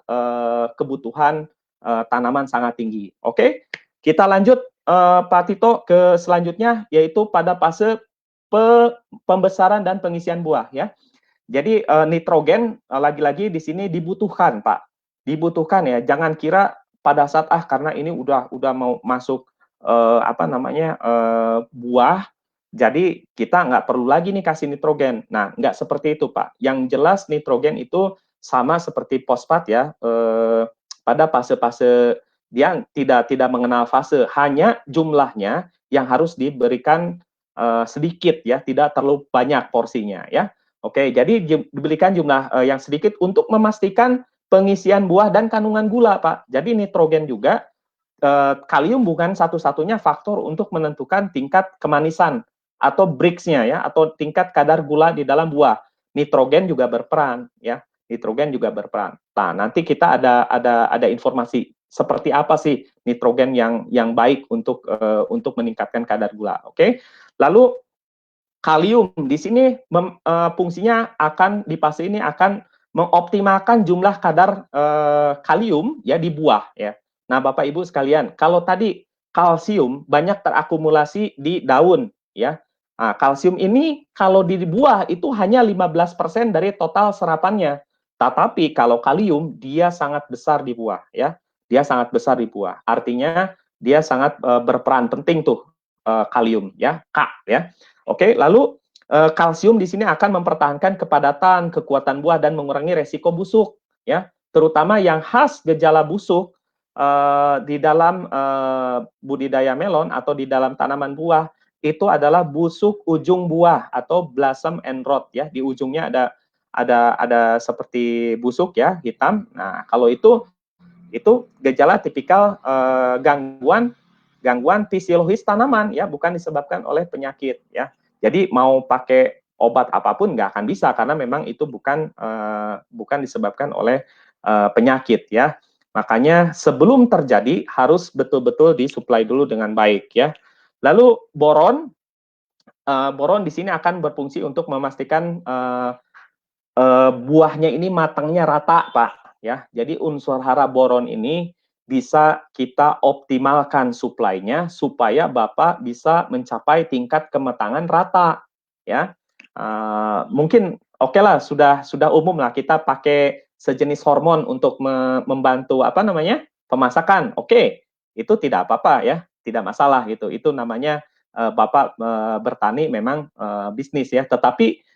kebutuhan tanaman sangat tinggi. Oke, kita lanjut Pak Tito ke selanjutnya, yaitu pada fase pembesaran dan pengisian buah ya. Jadi nitrogen lagi-lagi di sini dibutuhkan Pak, dibutuhkan ya. Jangan kira pada saat karena ini udah mau masuk buah, jadi kita nggak perlu lagi nih kasih nitrogen. Nah, nggak seperti itu Pak. Yang jelas nitrogen itu sama seperti fosfat ya, pada fase-fase dia tidak mengenal fase, hanya jumlahnya yang harus diberikan sedikit ya, tidak terlalu banyak porsinya ya. Oke, jadi diberikan jumlah yang sedikit untuk memastikan pengisian buah dan kandungan gula Pak. Jadi nitrogen juga kalium bukan satu-satunya faktor untuk menentukan tingkat kemanisan atau Brix-nya ya, atau tingkat kadar gula di dalam buah. Nitrogen juga berperan ya, nitrogen juga berperan. Nah, nanti kita ada informasi seperti apa sih nitrogen yang baik untuk meningkatkan kadar gula. Oke. Lalu kalium di sini fungsinya akan di fase ini akan mengoptimalkan jumlah kadar kalium ya di buah ya. Nah, Bapak Ibu sekalian, kalau tadi kalsium banyak terakumulasi di daun ya. Nah, kalsium ini kalau di buah itu hanya 15% dari total serapannya. Tetapi kalau kalium dia sangat besar di buah ya. Dia sangat besar di buah. Artinya dia sangat berperan penting tuh kalium ya, K ya. Oke, lalu kalsium di sini akan mempertahankan kepadatan, kekuatan buah dan mengurangi resiko busuk ya, terutama yang khas gejala busuk di dalam budidaya melon atau di dalam tanaman buah itu adalah busuk ujung buah atau blossom and rot ya, di ujungnya ada seperti busuk ya, hitam. Nah, kalau itu gejala tipikal gangguan fisiologis tanaman ya, bukan disebabkan oleh penyakit ya. Jadi mau pakai obat apapun nggak akan bisa karena memang itu bukan disebabkan oleh penyakit ya. Makanya sebelum terjadi harus betul-betul disuplai dulu dengan baik ya. Lalu boron boron di sini akan berfungsi untuk memastikan buahnya ini matangnya rata, Pak. Ya, jadi unsur hara boron ini bisa kita optimalkan suplainya supaya Bapak bisa mencapai tingkat kematangan rata. Ya, mungkin oke lah, sudah umum lah kita pakai sejenis hormon untuk membantu apa namanya pemasakan. Oke, itu tidak apa-apa ya, tidak masalah gitu. Itu namanya Bapak bertani memang bisnis ya. Tetapi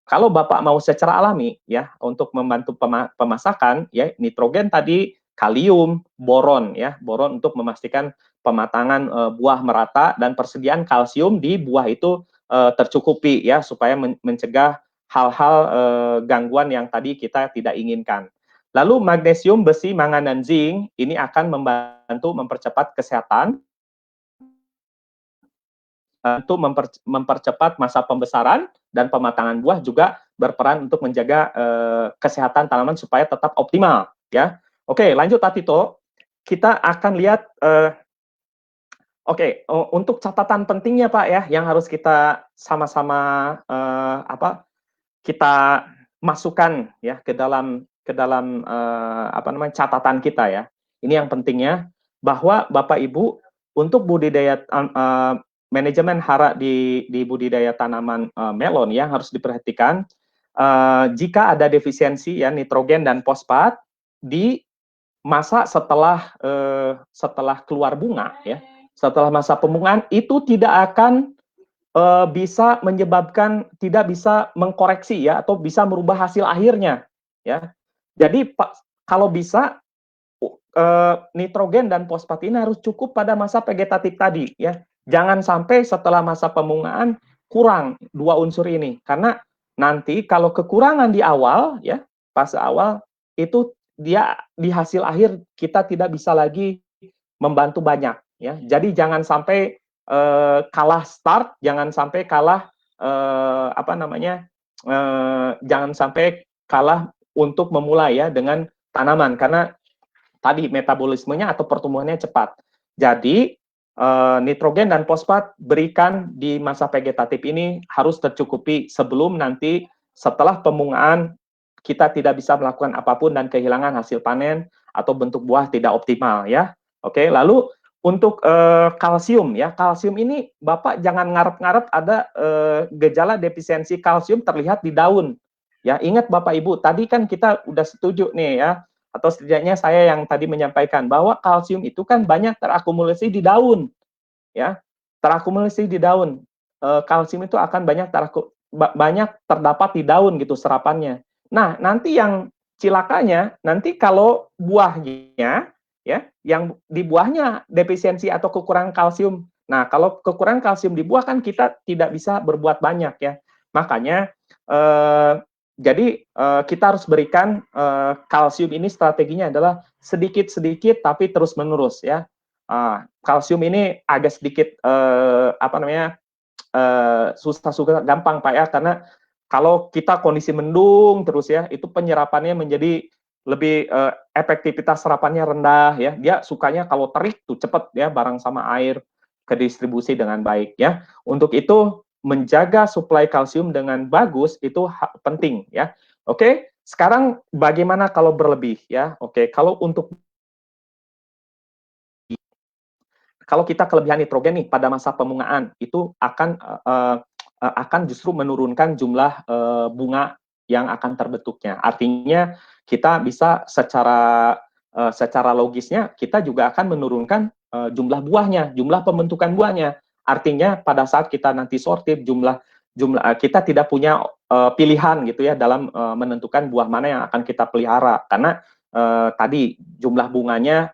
kalau Bapak mau secara alami ya untuk membantu pemasakan ya nitrogen tadi, kalium, boron ya, boron untuk memastikan pematangan buah merata dan persediaan kalsium di buah itu tercukupi ya supaya mencegah hal-hal gangguan yang tadi kita tidak inginkan. Lalu magnesium, besi, mangan dan zinc ini akan membantu mempercepat kesehatan untuk mempercepat masa pembesaran dan pematangan buah juga berperan untuk menjaga kesehatan tanaman supaya tetap optimal ya. Oke, lanjut Tatito. Kita akan lihat untuk catatan pentingnya Pak ya yang harus kita sama-sama kita masukkan ya ke dalam catatan kita ya. Ini yang pentingnya bahwa Bapak Ibu untuk budidaya manajemen hara di budidaya tanaman melon yang harus diperhatikan jika ada defisiensi ya nitrogen dan fosfat di masa setelah keluar bunga ya, setelah masa pembungaan itu tidak akan bisa menyebabkan tidak bisa mengkoreksi ya atau bisa merubah hasil akhirnya ya. Jadi kalau bisa nitrogen dan fosfat ini harus cukup pada masa vegetatif tadi ya. Jangan sampai setelah masa pembungaan kurang dua unsur ini karena nanti kalau kekurangan di awal ya, fase awal itu dia di hasil akhir kita tidak bisa lagi membantu banyak ya. Jadi jangan sampai kalah start, jangan sampai kalah jangan sampai kalah untuk memulai ya dengan tanaman karena tadi metabolismenya atau pertumbuhannya cepat. Jadi nitrogen dan fosfat berikan di masa vegetatif ini harus tercukupi sebelum nanti setelah pembungaan kita tidak bisa melakukan apapun dan kehilangan hasil panen atau bentuk buah tidak optimal ya. Oke, lalu untuk kalsium ya, kalsium ini Bapak jangan ngarep-ngarep ada gejala defisiensi kalsium terlihat di daun. Ya, ingat Bapak Ibu, tadi kan kita udah setuju nih ya, atau setidaknya saya yang tadi menyampaikan bahwa kalsium itu kan banyak terakumulasi di daun. Ya, terakumulasi di daun. Kalsium itu akan banyak terdapat di daun gitu serapannya. Nah, nanti yang cilakanya nanti kalau buahnya ya, yang di buahnya defisiensi atau kekurangan kalsium. Nah, kalau kekurangan kalsium di buah kan kita tidak bisa berbuat banyak ya. Makanya jadi kita harus berikan kalsium ini strateginya adalah sedikit-sedikit tapi terus-menerus ya. Kalsium ini agak sedikit susah gampang Pak ya karena kalau kita kondisi mendung terus ya itu penyerapannya menjadi lebih efektivitas serapannya rendah ya. Dia sukanya kalau terik tuh cepet ya bareng sama air ke distribusi dengan baik ya. Untuk itu menjaga suplai kalsium dengan bagus itu penting ya. Oke, sekarang bagaimana kalau berlebih ya? Oke, kalau kita kelebihan nitrogen nih pada masa pembungaan itu akan justru menurunkan jumlah bunga yang akan terbentuknya. Artinya kita bisa secara logisnya kita juga akan menurunkan jumlah buahnya, jumlah pembentukan buahnya. Artinya pada saat kita nanti sortir jumlah kita tidak punya pilihan gitu ya dalam menentukan buah mana yang akan kita pelihara karena tadi jumlah bunganya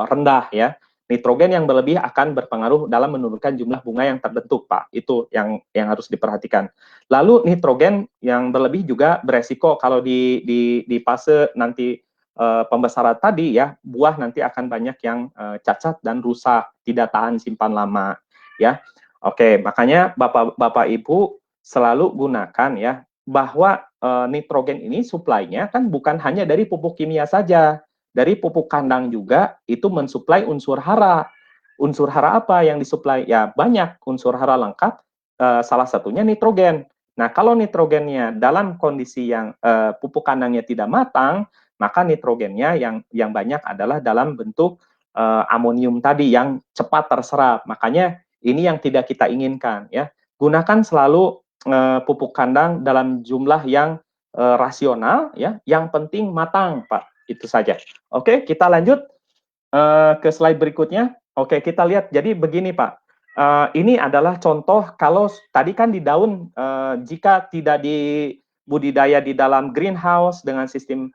rendah ya. Nitrogen yang berlebih akan berpengaruh dalam menurunkan jumlah bunga yang terbentuk, Pak. Itu yang harus diperhatikan. Lalu nitrogen yang berlebih juga beresiko kalau di fase nanti pembesaran tadi ya, buah nanti akan banyak yang cacat dan rusak, tidak tahan simpan lama, ya. Oke, makanya Bapak Ibu selalu gunakan ya bahwa nitrogen ini suplainya kan bukan hanya dari pupuk kimia saja. Dari pupuk kandang juga itu mensuplai unsur hara. Unsur hara apa yang disuplai? Ya banyak unsur hara lengkap salah satunya nitrogen. Nah, kalau nitrogennya dalam kondisi yang pupuk kandangnya tidak matang, maka nitrogennya yang banyak adalah dalam bentuk amonium tadi yang cepat terserap. Makanya ini yang tidak kita inginkan ya. Gunakan selalu pupuk kandang dalam jumlah yang rasional ya. Yang penting matang, Pak. Itu saja. Oke, kita lanjut ke slide berikutnya. Oke, kita lihat. Jadi begini, Pak. Ini adalah contoh kalau tadi kan di daun jika tidak dibudidaya di dalam greenhouse dengan sistem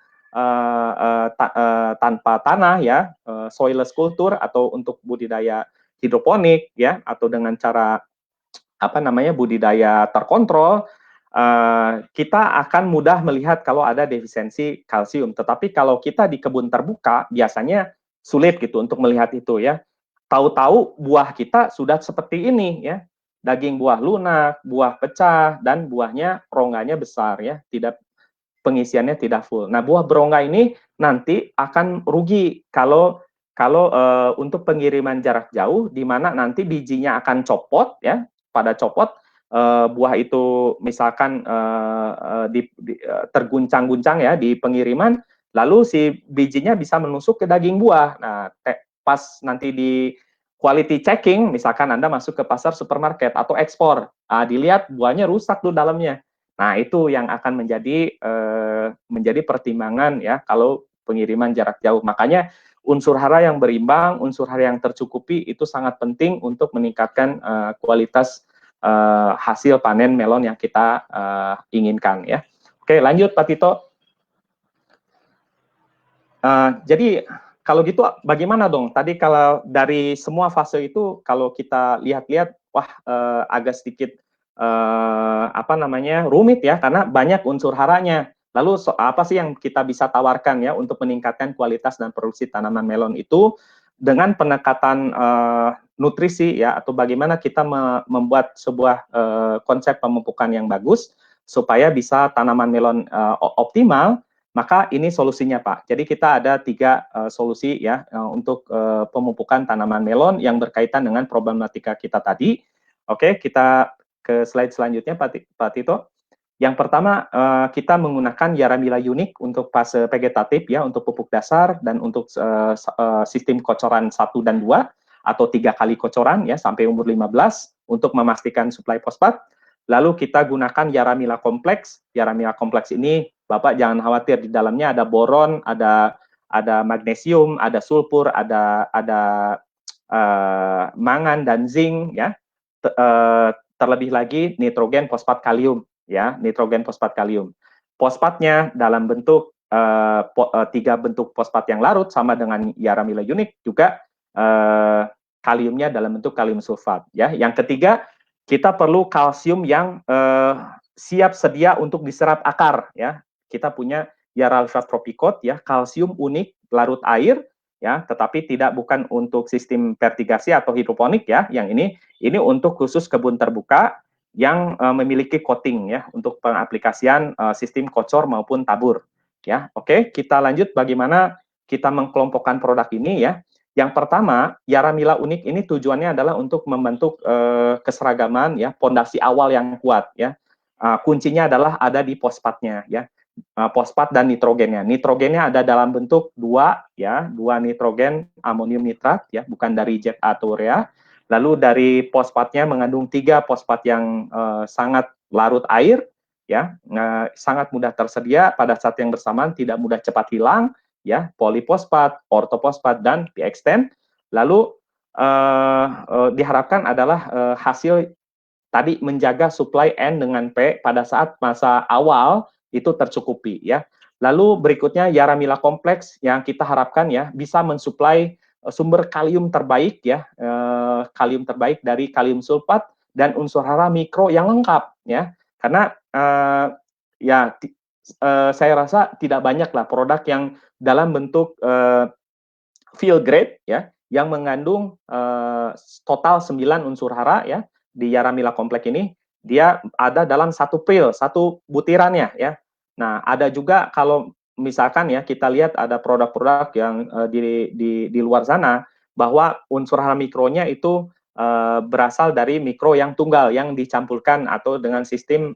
tanpa tanah ya, soilless culture atau untuk budidaya hidroponik ya, atau dengan cara apa namanya budidaya terkontrol, kita akan mudah melihat kalau ada defisiensi kalsium. Tetapi kalau kita di kebun terbuka biasanya sulit gitu untuk melihat itu ya. Tahu-tahu buah kita sudah seperti ini ya. Daging buah lunak, buah pecah, dan buahnya rongganya besar ya, tidak pengisiannya tidak full. Nah, buah berongga ini nanti akan rugi kalau untuk pengiriman jarak jauh, di mana nanti bijinya akan copot ya, pada copot buah itu misalkan terguncang-guncang ya di pengiriman, lalu si bijinya bisa menusuk ke daging buah. Nah, pas nanti di quality checking, misalkan Anda masuk ke pasar supermarket atau ekspor, dilihat buahnya rusak tuh dalamnya. Nah, itu yang akan menjadi pertimbangan ya kalau pengiriman jarak jauh. Makanya unsur hara yang berimbang, unsur hara yang tercukupi itu sangat penting untuk meningkatkan kualitas hasil panen melon yang kita inginkan ya. Oke, lanjut Pak Tito. Jadi kalau gitu bagaimana dong? Tadi kalau dari semua fase itu kalau kita lihat-lihat, wah agak sedikit apa namanya rumit ya karena banyak unsur haranya. Lalu apa sih yang kita bisa tawarkan ya untuk meningkatkan kualitas dan produksi tanaman melon itu dengan pendekatan nutrisi ya, atau bagaimana kita membuat sebuah konsep pemupukan yang bagus supaya bisa tanaman melon optimal. Maka ini solusinya Pak. Jadi kita ada 3 solusi ya untuk pemupukan tanaman melon yang berkaitan dengan problematika kita tadi. Oke, kita ke slide selanjutnya Pak Tito. Yang pertama kita menggunakan Yaramila unik untuk fase vegetatif ya, untuk pupuk dasar dan untuk sistem kocoran 1 dan 2 atau 3 kali kocoran ya sampai umur 15 untuk memastikan suplai fosfat. Lalu kita gunakan Yaramila kompleks. Yaramila kompleks ini Bapak jangan khawatir, di dalamnya ada boron, ada magnesium, ada sulfur, ada mangan dan zinc ya. Terlebih lagi nitrogen, fosfat, kalium ya, nitrogen, fosfat, kalium. Fosfatnya dalam bentuk 3 bentuk fosfat yang larut sama dengan Yaramila unik, juga kaliumnya dalam bentuk kalium sulfat ya. Yang ketiga, kita perlu kalsium yang siap sedia untuk diserap akar ya. Kita punya Yaralfa tropicot ya, kalsium unik larut air ya, tetapi bukan untuk sistem vertigasi atau hidroponik ya. Yang ini untuk khusus kebun terbuka yang memiliki coating ya untuk pengaplikasian sistem kocor maupun tabur ya. Oke, kita lanjut bagaimana kita mengkelompokkan produk ini ya. Yang pertama, Yaramila unik ini tujuannya adalah untuk membentuk keseragaman ya, pondasi awal yang kuat ya. Kuncinya adalah ada di fosfatnya ya. Fosfat dan nitrogennya. Nitrogennya ada dalam bentuk 2 ya, 2 nitrogen amonium nitrat ya, bukan dari jet atau urea. Lalu dari fosfatnya mengandung 3 fosfat yang sangat larut air ya, sangat mudah tersedia pada saat yang bersamaan, tidak mudah cepat hilang ya, polifosfat, ortofosfat dan PX10. Lalu diharapkan adalah hasil tadi menjaga supply N dengan P pada saat masa awal itu tercukupi ya. Lalu berikutnya Yaramila kompleks yang kita harapkan ya bisa mensuplai sumber kalium terbaik ya, kalium terbaik dari kalium sulfat dan unsur hara mikro yang lengkap ya. Karena saya rasa tidak banyak lah produk yang dalam bentuk field grade ya yang mengandung total 9 unsur hara ya. Di Yaramila kompleks ini dia ada dalam 1 pil, 1 butirannya ya. Nah, ada juga kalau misalkan ya kita lihat ada produk-produk yang di luar sana bahwa unsur hara mikronya itu berasal dari mikro yang tunggal yang dicampurkan atau dengan sistem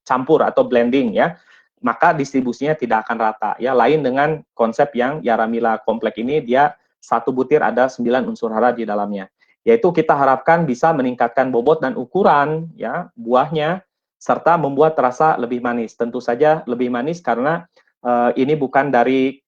campur atau blending ya, maka distribusinya tidak akan rata ya. Lain dengan konsep yang Yaramila kompleks ini, dia satu butir ada 9 unsur hara di dalamnya. Yaitu kita harapkan bisa meningkatkan bobot dan ukuran ya buahnya, serta membuat rasa lebih manis. Tentu saja lebih manis karena ini bukan dari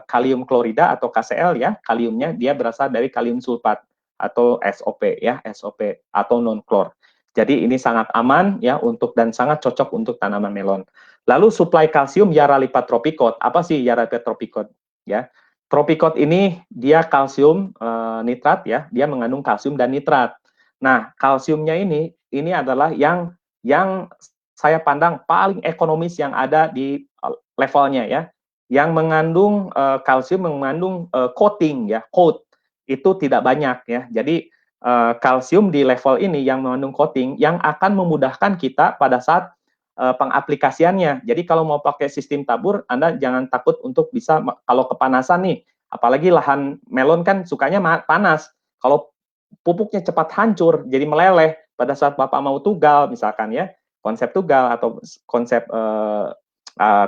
kalium klorida atau KCl ya, kaliumnya dia berasal dari kalium sulfat atau SOP ya, SOP atau non klor. Jadi ini sangat aman ya untuk dan sangat cocok untuk tanaman melon. Lalu suplai kalsium Yaralipa tropicot. Apa sih Yaralipa tropicot ya? Tropicot ini dia kalsium nitrat ya, dia mengandung kalsium dan nitrat. Nah, kalsiumnya ini adalah yang saya pandang paling ekonomis yang ada di levelnya ya. Yang mengandung kalsium mengandung coating ya, coat itu tidak banyak ya. Jadi kalsium di level ini yang mengandung coating yang akan memudahkan kita pada saat pengaplikasiannya. Jadi kalau mau pakai sistem tabur, Anda jangan takut untuk bisa kalau kepanasan nih, apalagi lahan melon kan sukanya panas. Kalau pupuknya cepat hancur, jadi meleleh pada saat Bapak mau tugal misalkan ya, konsep tugal atau konsep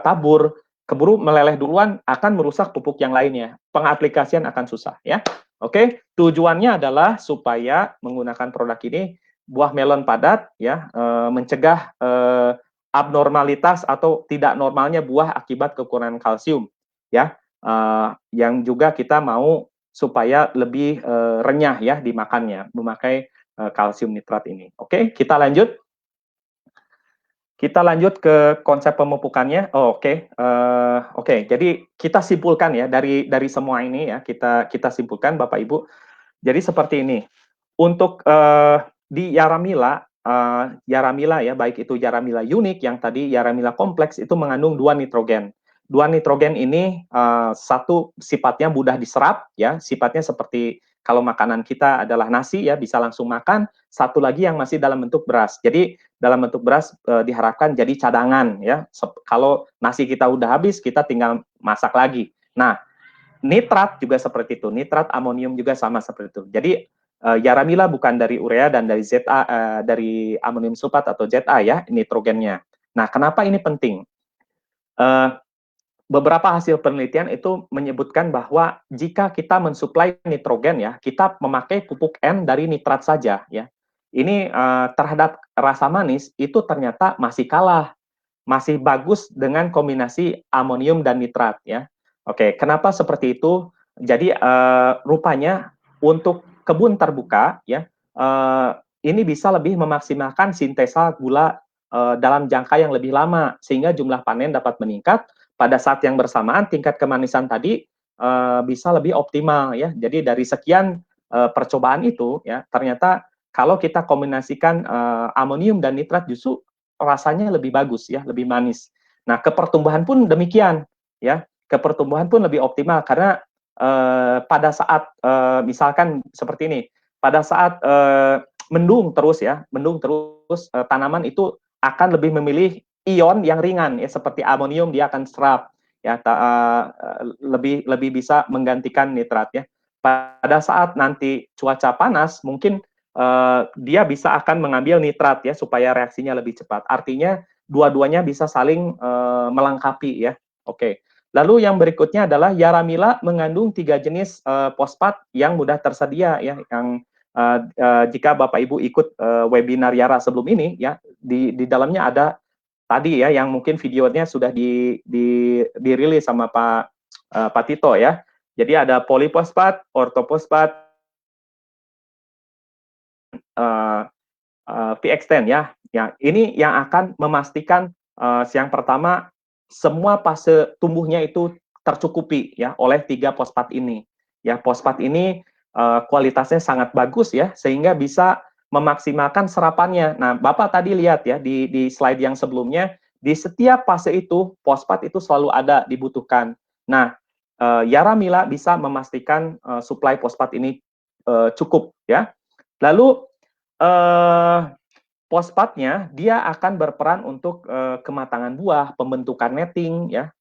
tabur, keburu meleleh duluan akan merusak pupuk yang lainnya. Pengaplikasian akan susah ya. Oke, tujuannya adalah supaya menggunakan produk ini buah melon padat ya, mencegah abnormalitas atau tidak normalnya buah akibat kekurangan kalsium ya, yang juga kita mau supaya lebih renyah ya dimakannya memakai kalsium nitrat ini. Oke, kita lanjut. Kita lanjut ke konsep pemupukannya. Oke. Jadi kita simpulkan ya dari semua ini ya, kita simpulkan Bapak Ibu. Jadi seperti ini. Untuk di Yaramila ya, baik itu Yaramila unik yang tadi Yaramila kompleks itu mengandung 2 nitrogen. 2 nitrogen ini satu sifatnya mudah diserap ya, sifatnya seperti kalau makanan kita adalah nasi ya, bisa langsung makan. Satu lagi yang masih dalam bentuk beras. Jadi dalam bentuk beras diharapkan jadi cadangan ya. Kalau nasi kita udah habis, kita tinggal masak lagi. Nah, nitrat juga seperti itu. Nitrat amonium juga sama seperti itu. Jadi Yaramila bukan dari urea dan dari dari amonium sulfat atau ZA ya, nitrogennya. Nah, kenapa ini penting? Beberapa hasil penelitian itu menyebutkan bahwa jika kita mensuplai nitrogen ya, kita memakai pupuk N dari nitrat saja ya. Ini terhadap rasa manis itu ternyata masih kalah, masih bagus dengan kombinasi amonium dan nitrat ya. Oke, kenapa seperti itu? Jadi rupanya untuk kebun terbuka ya, ini bisa lebih memaksimalkan sintesa gula dalam jangka yang lebih lama sehingga jumlah panen dapat meningkat. Pada saat yang bersamaan tingkat kemanisan tadi bisa lebih optimal ya. Jadi dari sekian percobaan itu ya, ternyata kalau kita kombinasikan amonium dan nitrat justru rasanya lebih bagus ya, lebih manis. Nah, kepertumbuhan pun demikian ya. Kepertumbuhan pun lebih optimal karena pada saat misalkan seperti ini, pada saat mendung terus ya, mendung terus tanaman itu akan lebih memilih ion yang ringan ya, seperti amonium dia akan serap ya, lebih bisa menggantikan nitrat ya. Pada saat nanti cuaca panas mungkin dia bisa akan mengambil nitrat ya supaya reaksinya lebih cepat. Artinya dua-duanya bisa saling melengkapi ya. Oke. Lalu yang berikutnya adalah Yaramila mengandung 3 jenis fosfat yang mudah tersedia ya, yang jika Bapak Ibu ikut webinar Yara sebelum ini ya, di dalamnya ada tadi ya yang mungkin videonya sudah dirilis sama Pak Tito ya. Jadi ada polifosfat, ortofosfat, PX10 ya. Ya, ini yang akan memastikan yang pertama semua fase tumbuhnya itu tercukupi ya oleh 3 fosfat ini. Ya, fosfat ini kualitasnya sangat bagus ya sehingga bisa memaksimalkan serapannya. Nah, Bapak tadi lihat ya di slide yang sebelumnya, di setiap fase itu fosfat itu selalu ada dibutuhkan. Nah, Yaramila bisa memastikan suplai fosfat ini cukup ya. Lalu fosfatnya dia akan berperan untuk kematangan buah, pembentukan netting ya.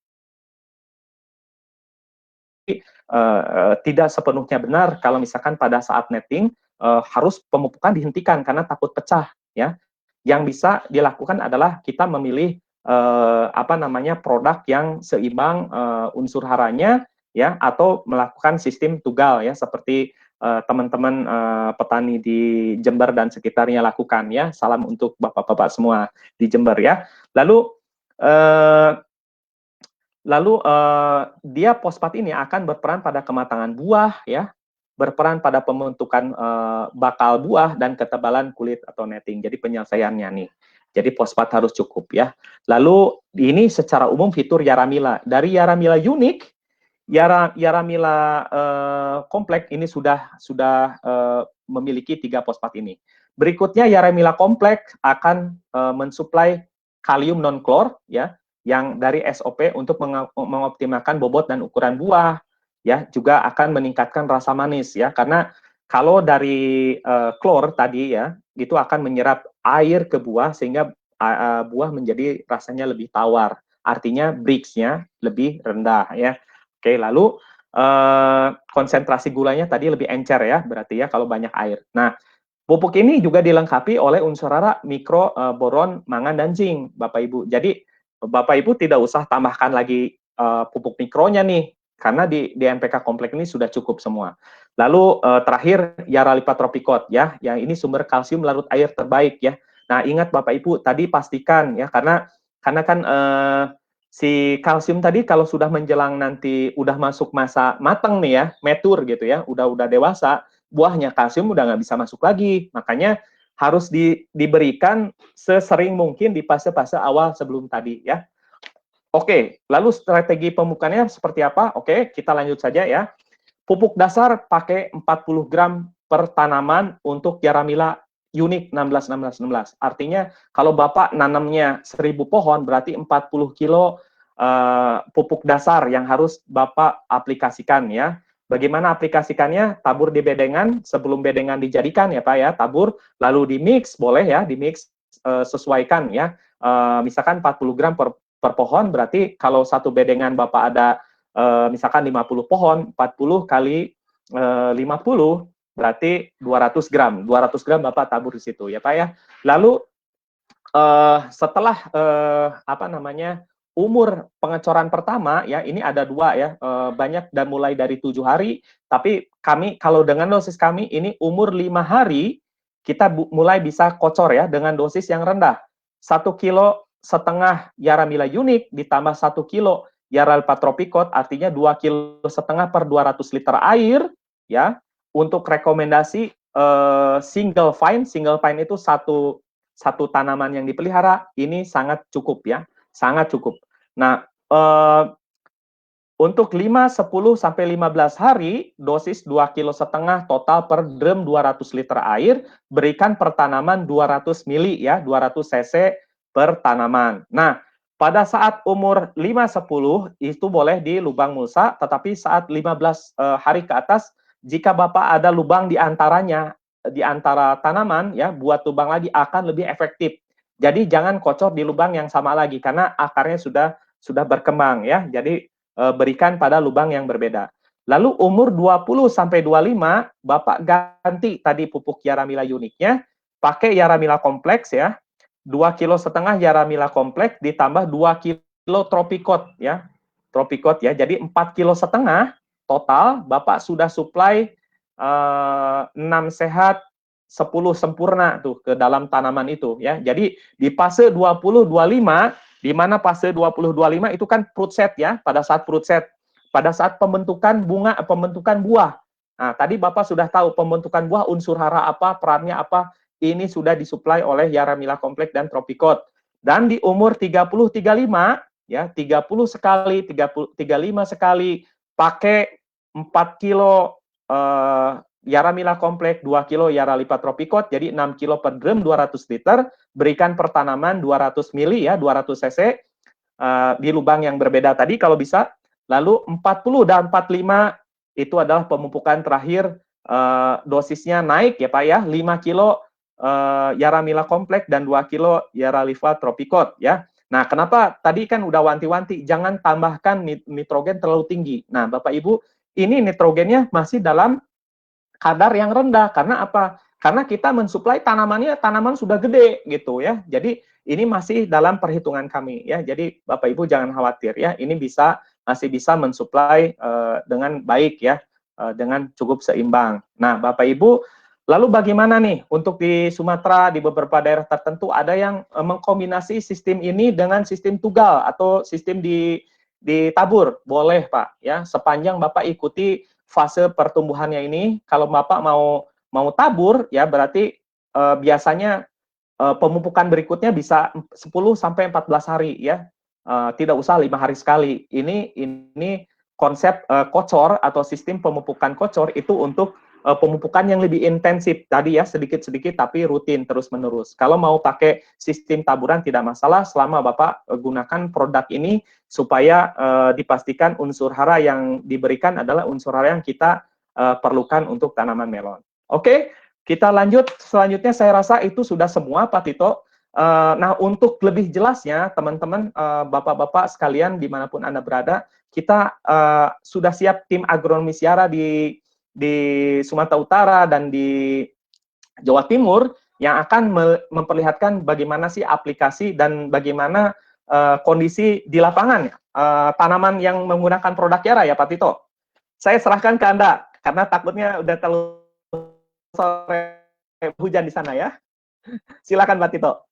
Tidak sepenuhnya benar kalau misalkan pada saat netting harus pemupukan dihentikan karena takut pecah ya. Yang bisa dilakukan adalah kita memilih produk yang seimbang unsur haranya ya, atau melakukan sistem tugal ya, seperti teman-teman petani di Jember dan sekitarnya lakukan ya. Salam untuk bapak-bapak semua di Jember ya. Lalu dia fosfat ini akan berperan pada kematangan buah ya, berperan pada pembentukan bakal buah dan ketebalan kulit atau netting. Jadi penyelesaiannya nih. Jadi fosfat harus cukup ya. Lalu ini secara umum fitur Yaramila. Dari Yaramila unik, Yaramila kompleks ini sudah memiliki 3 fosfat ini. Berikutnya Yaramila kompleks akan mensuplai kalium non-klor ya, yang dari SOP untuk mengoptimalkan bobot dan ukuran buah ya, juga akan meningkatkan rasa manis ya, karena kalau dari klor tadi ya, itu akan menyerap air ke buah sehingga buah menjadi rasanya lebih tawar. Artinya Brix-nya lebih rendah ya. Oke, lalu konsentrasi gulanya tadi lebih encer ya, berarti ya kalau banyak air. Nah, pupuk ini juga dilengkapi oleh unsur hara mikro, boron, mangan, dan zinc, Bapak Ibu. Jadi Bapak Ibu tidak usah tambahkan lagi pupuk mikronya nih, karena di NPK kompleks ini sudah cukup semua. Lalu terakhir Yaralipa Tropicot ya, yang ini sumber kalsium larut air terbaik ya. Nah, ingat Bapak Ibu tadi pastikan ya, karena kan si kalsium tadi kalau sudah menjelang nanti udah masuk masa matang nih ya, mature gitu ya, udah dewasa, buahnya kalsium udah nggak bisa masuk lagi. Makanya harus diberikan sesering mungkin di fase-fase awal sebelum tadi ya. Oke, lalu strategi pemupukannya seperti apa? Oke, kita lanjut saja ya. Pupuk dasar pakai 40 gram per tanaman untuk Yaramila unik 16-16-16. Artinya kalau Bapak nanamnya 1000 pohon berarti 40 kilo pupuk dasar yang harus Bapak aplikasikan ya. Bagaimana aplikasikannya? Tabur di bedengan, sebelum bedengan dijadikan ya Pak ya, tabur, lalu di mix, boleh ya, di mix, sesuaikan ya. Misalkan 40 gram per pohon, berarti kalau satu bedengan Bapak ada misalkan 50 pohon, 40 kali 50 berarti 200 gram. 200 gram Bapak tabur di situ ya Pak ya. Lalu setelah umur pengecoran pertama ya, ini ada 2 ya, banyak dan mulai dari 7 hari, tapi kami kalau dengan dosis kami ini umur 5 hari kita mulai bisa kocor ya dengan dosis yang rendah. 1,5 kilo Yaramila unik ditambah 1 kilo Yaralipa Tropicot, artinya 2,5 kilo per 200 liter air ya. Untuk rekomendasi single vine itu satu tanaman yang dipelihara, ini sangat cukup ya, sangat cukup. Nah, untuk 5, 10, sampai 15 hari, dosis 2,5 kilo total per drum 200 liter air, berikan per tanaman 200 mili ya, 200 cc per tanaman. Nah, pada saat umur 5-10 itu boleh di lubang mulsa, tetapi saat 15 hari ke atas, jika Bapak ada lubang di antaranya, di antara tanaman ya, buat lubang lagi akan lebih efektif. Jadi jangan kocor di lubang yang sama lagi karena akarnya sudah berkembang ya. Jadi berikan pada lubang yang berbeda. Lalu umur 20 sampai 25 Bapak ganti tadi pupuk Yaramila uniknya pakai Yaramila kompleks ya. 2,5 kilo Yaramila kompleks ditambah 2 kilo Tropicot ya. Tropicot ya. Jadi 4,5 kilo total Bapak sudah supply 6 sehat 10 sempurna tuh ke dalam tanaman itu ya. Jadi di fase 20-25, di mana fase 20-25 itu kan fruit set ya, pada saat fruit set, pada saat pembentukan bunga, pembentukan buah. Nah, tadi Bapak sudah tahu pembentukan buah unsur hara apa, perannya apa, ini sudah disuplai oleh Yaramila kompleks dan Tropicot. Dan di umur 30-35 ya, 30 sekali, 35 sekali pakai 4 kilo Yaramila kompleks, 2 kilo Yaralipa Tropicot, jadi 6 kilo per drum 200 liter, berikan per tanaman 200 mili ya, 200 cc di lubang yang berbeda tadi kalau bisa. Lalu 40 dan 45 itu adalah pemupukan terakhir, dosisnya naik ya Pak ya, 5 kilo Yaramila kompleks dan 2 kilo Yaralipa Tropicot ya. Nah, kenapa tadi kan udah wanti-wanti, jangan tambahkan nitrogen terlalu tinggi. Nah, Bapak Ibu, ini nitrogennya masih dalam kadar yang rendah. Karena apa? Karena kita mensuplai tanaman sudah gede gitu ya. Jadi ini masih dalam perhitungan kami ya. Jadi Bapak Ibu jangan khawatir ya. Ini masih bisa mensuplai dengan baik ya, dengan cukup seimbang. Nah, Bapak Ibu, lalu bagaimana nih untuk di Sumatera, di beberapa daerah tertentu ada yang mengkombinasi sistem ini dengan sistem tugal atau sistem ditabur, boleh Pak ya, sepanjang Bapak ikuti fase pertumbuhannya ini. Kalau Bapak mau tabur ya berarti biasanya pemupukan berikutnya bisa 10 sampai 14 hari ya. Tidak usah 5 hari sekali. Ini konsep kocor atau sistem pemupukan kocor itu untuk pemupukan yang lebih intensif tadi ya, sedikit-sedikit tapi rutin terus-menerus. Kalau mau pakai sistem taburan tidak masalah selama Bapak gunakan produk ini supaya dipastikan unsur hara yang diberikan adalah unsur hara yang kita perlukan untuk tanaman melon. Oke, kita lanjut. Selanjutnya saya rasa itu sudah semua Pak Tito. Nah, untuk lebih jelasnya teman-teman, bapak-bapak sekalian dimanapun Anda berada, kita sudah siap tim agronomi Siara di Sumatera Utara dan di Jawa Timur yang akan memperlihatkan bagaimana sih aplikasi dan bagaimana kondisi di lapangan tanaman yang menggunakan produk Yara ya Pak Tito. Saya serahkan ke Anda karena takutnya udah terlalu sore hujan di sana ya. Silakan Pak Tito.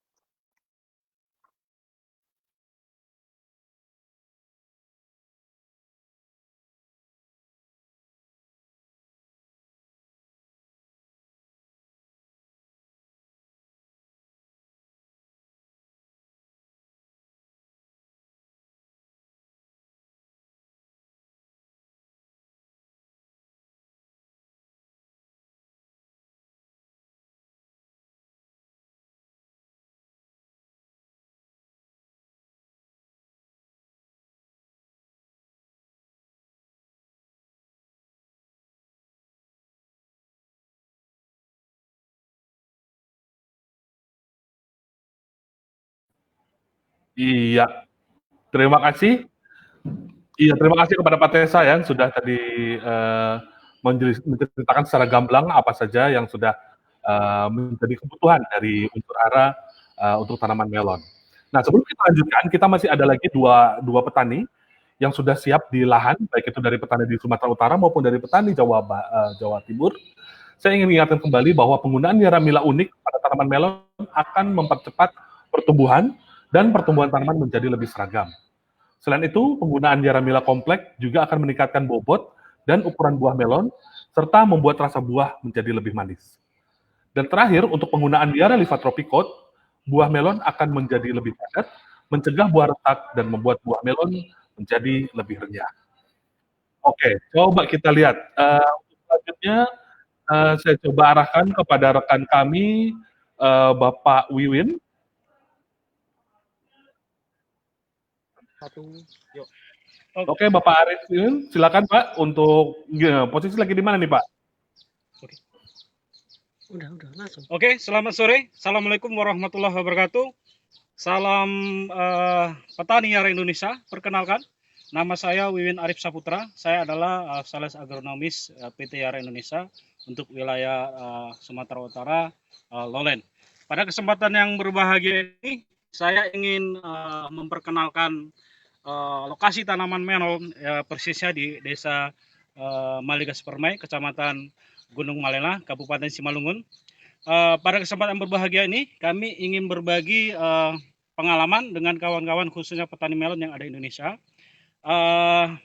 Iya, terima kasih. Iya, terima kasih kepada Pak Tessa yang sudah tadi menceritakan secara gamblang apa saja yang sudah menjadi kebutuhan dari unsur hara untuk tanaman melon. Nah, sebelum kita lanjutkan, kita masih ada lagi dua petani yang sudah siap di lahan, baik itu dari petani di Sumatera Utara maupun dari petani Jawa Timur. Saya ingin mengingatkan kembali bahwa penggunaan Yaramila unik pada tanaman melon akan mempercepat pertumbuhan dan pertumbuhan tanaman menjadi lebih seragam. Selain itu, penggunaan Yaramila kompleks juga akan meningkatkan bobot dan ukuran buah melon, serta membuat rasa buah menjadi lebih manis. Dan terakhir, untuk penggunaan Yara Tropicot, buah melon akan menjadi lebih padat, mencegah buah retak, dan membuat buah melon menjadi lebih renyah. Oke, coba kita lihat. Selanjutnya, saya coba arahkan kepada rekan kami, Bapak Wiwin. Oke, Bapak Arif, silakan Pak untuk posisi lagi di mana nih Pak? Oke. Udah langsung. Oke, selamat sore. Assalamualaikum warahmatullahi wabarakatuh. Salam petani Yara Indonesia. Perkenalkan, nama saya Wiwin Arif Saputra. Saya adalah sales agronomis PT Yara Indonesia untuk wilayah Sumatera Utara, Lowland. Pada kesempatan yang berbahagia ini, saya ingin memperkenalkan lokasi tanaman melon persisnya di Desa Maligas Permai, Kecamatan Gunung Malena, Kabupaten Simalungun. Pada kesempatan berbahagia ini, kami ingin berbagi pengalaman dengan kawan-kawan khususnya petani melon yang ada di Indonesia.